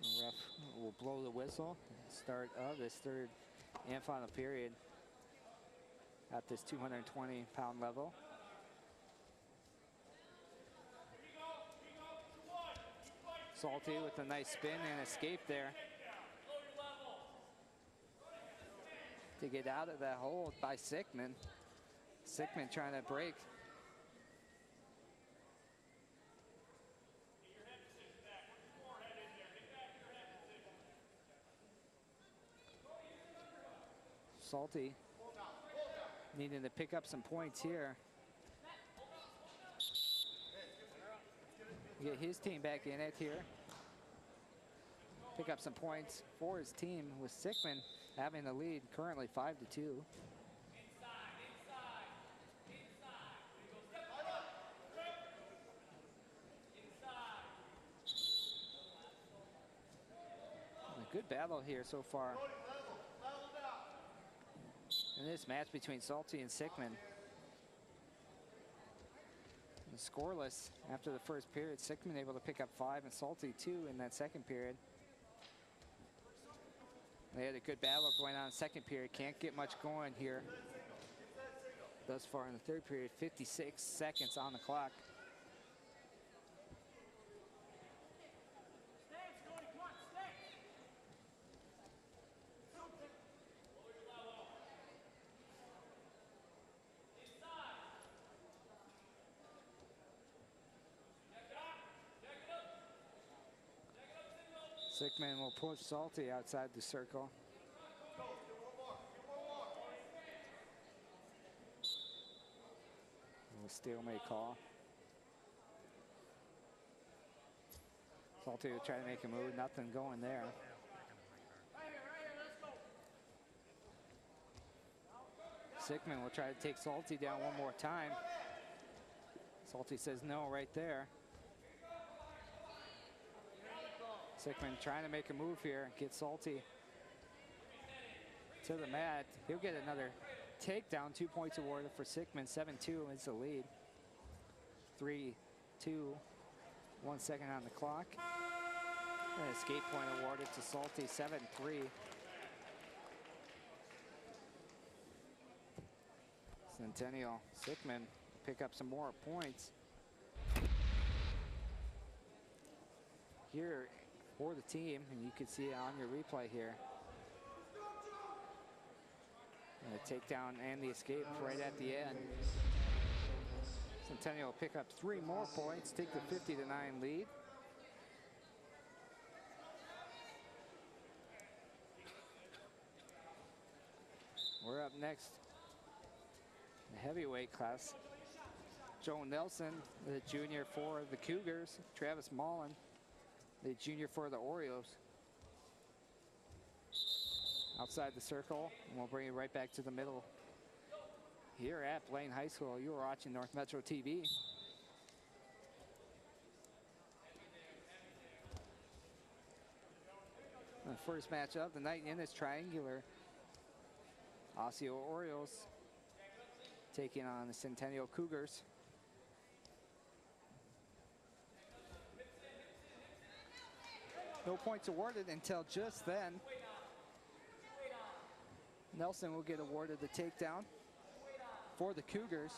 The ref will blow the whistle. Start of this third and final period at this 220-pound level. Salty with a nice spin and escape there to get out of that hold by Sickman. Sickman trying to break. Salty needing to pick up some points here. Get his team back in it here. Pick up some points for his team with Sickman having the lead currently 5-2. A good battle here so far in this match between Salty and Sickman. And scoreless after the first period. Sickman able to pick up 5 and Salty 2 in that second period. They had a good battle going on in the second period. Can't get much going here thus far in the third period. 56 seconds on the clock. Sickman will push Salty outside the circle. A stalemate call. Salty will try to make a move, nothing going there. Sickman will try to take Salty down one more time. Salty says no right there. Sickman trying to make a move here, get Salty to the mat. He'll get another takedown, 2 points awarded for Sickman. 7-2 is the lead. 3-2, 1 second on the clock. An escape point awarded to Salty, 7-3. Centennial, Sickman pick up some more points here for the team, and you can see it on your replay here. And the takedown and the escape right at the end. Centennial will pick up 3 more points, take the 50-9 lead. We're up next, the heavyweight class. Joe Nelson, the junior for the Cougars. Travis Mullen, the junior for the Orioles. Outside the circle, and we'll bring it right back to the middle. Here at Blaine High School, you are watching North Metro TV. The first match of the night in is triangular. Osseo Orioles taking on the Centennial Cougars. No points awarded until just then. Nelson will get awarded the takedown for the Cougars.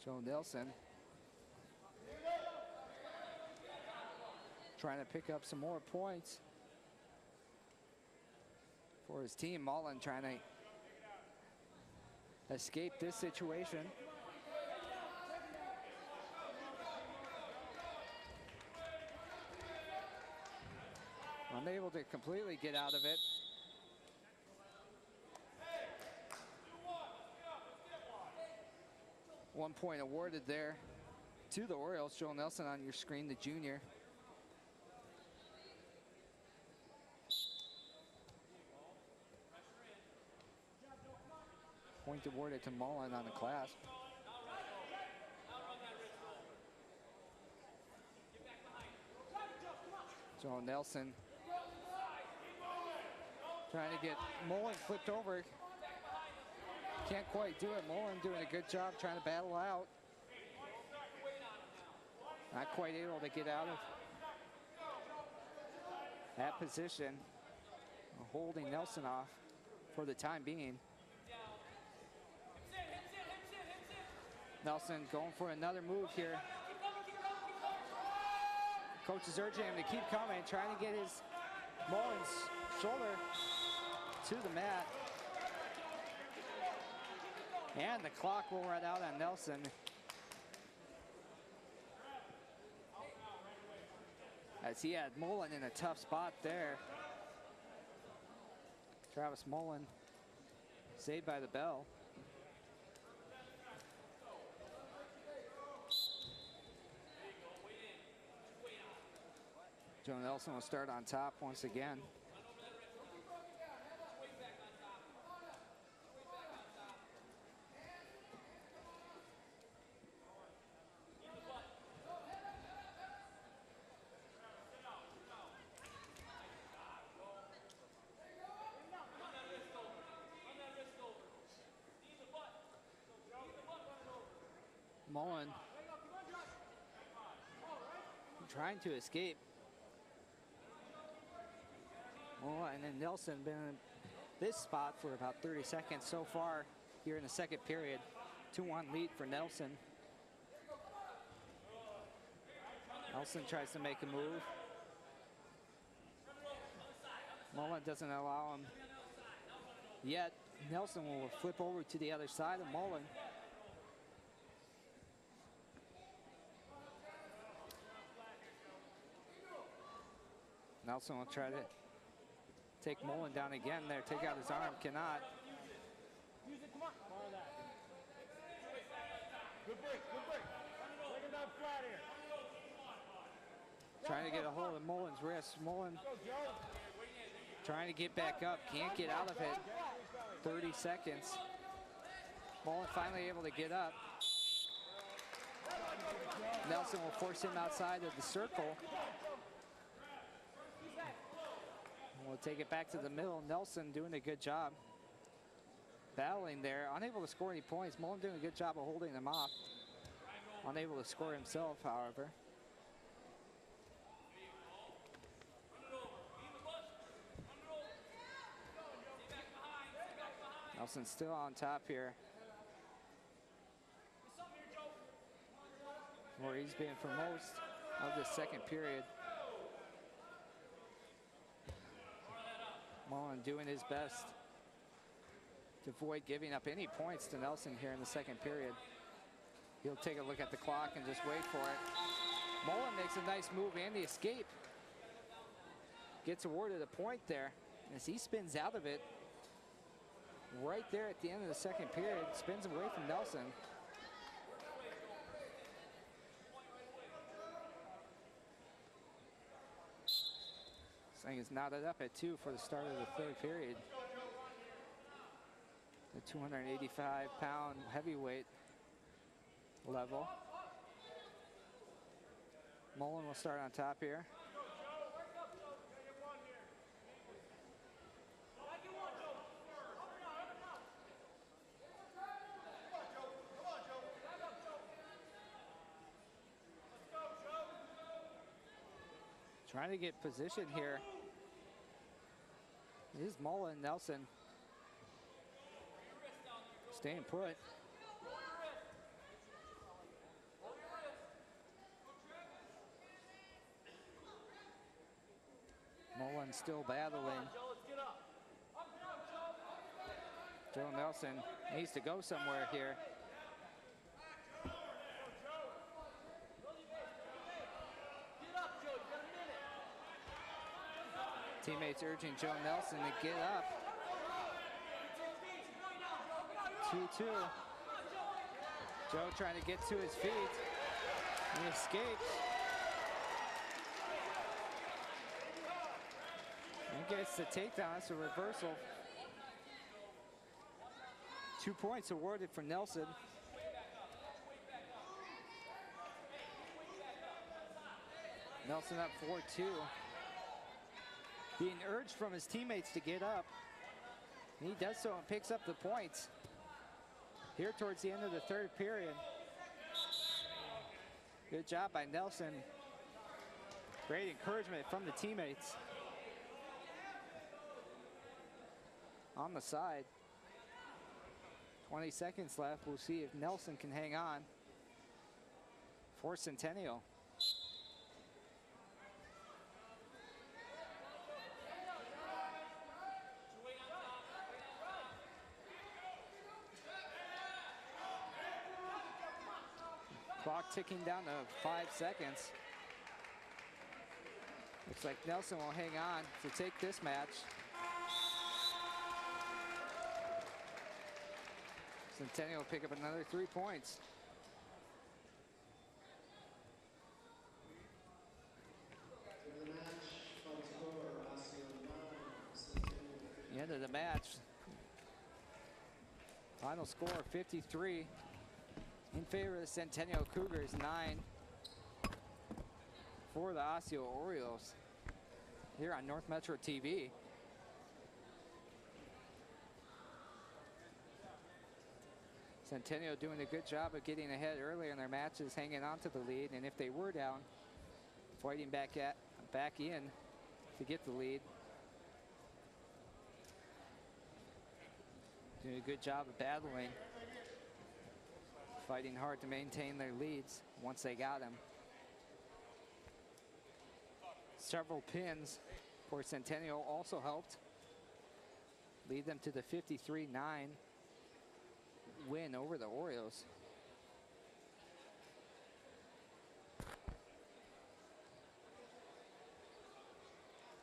Joe Nelson trying to pick up some more points for his team. Mullen trying to escape this situation. Unable to completely get out of it. One point awarded there to the Orioles. Joel Nelson on your screen, the junior. Point awarded to Mullen on the clasp. Joel Nelson trying to get Mullen flipped over. Can't quite do it. Mullen doing a good job trying to battle out. Not quite able to get out of that position. Holding Nelson off for the time being. Nelson going for another move here. Coach is urging him to keep coming, trying to get his Mullen's shoulder to the mat. And the clock will run out on Nelson. As he had Mullen in a tough spot there. Travis Mullen saved by the bell. Joe Nelson will start on top once again. Mullen trying to escape. And then Nelson been in this spot for about 30 seconds so far here in the second period. 2-1 lead for Nelson. Nelson tries to make a move. Mullen doesn't allow him yet. Nelson will flip over to the other side of Mullen. Nelson will try to Take Mullen down again there, take out his arm, cannot. Use it, come on. Follow that. Good break, good break. Bring him down flat here. Trying to get a hold of Mullen's wrist. Mullen Go, Joe. trying to get back up, can't get out of it. 30 seconds. Mullen finally able to get up. Nelson will force him outside of the circle. We'll take it back to the middle. Nelson doing a good job battling there. Unable to score any points. Mullen doing a good job of holding them off. Unable to score himself, however. Nelson still on top here. Where he's been for most of the second period. Mullen doing his best to avoid giving up any points to Nelson here in the second period. He'll take a look at the clock and just wait for it. Mullen makes a nice move and the escape. Gets awarded a point there as he spins out of it. Right there at the end of the second period, spins away from Nelson. This thing is knotted up at 2 for the start of the third period. The 285-pound heavyweight level. Mullen will start on top here. Trying to get position here. It is Mullen. Nelson staying put. Mullen still battling. Joe Nelson needs to go somewhere here. Teammates urging Joe Nelson to get up. 2-2. Joe trying to get to his feet. He escapes. And gets the takedown. That's a reversal. 2 points awarded for Nelson. Nelson up 4-2. Being urged from his teammates to get up. And he does so and picks up the points here towards the end of the third period. Good job by Nelson. Great encouragement from the teammates. On the side. 20 seconds left. We'll see if Nelson can hang on for Centennial. Clock ticking down to 5 seconds. Looks like Nelson will hang on to take this match. Centennial will pick up another 3 points. The end of the match. Final score 53 in favor of the Centennial Cougars, 9 for the Osseo Orioles here on North Metro TV. Centennial doing a good job of getting ahead earlier in their matches, hanging on to the lead, and if they were down, fighting back in to get the lead. Doing a good job of battling, fighting hard to maintain their leads once they got them. Several pins for Centennial also helped lead them to the 53-9 win over the Orioles.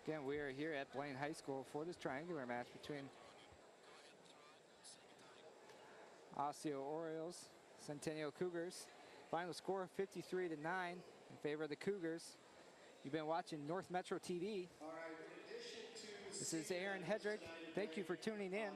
Again, we are here at Blaine High School for this triangular match between Osseo Orioles, Centennial Cougars. Final score 53-9 in favor of the Cougars. You've been watching North Metro TV. This is Aaron Hedrick. Thank you for tuning in.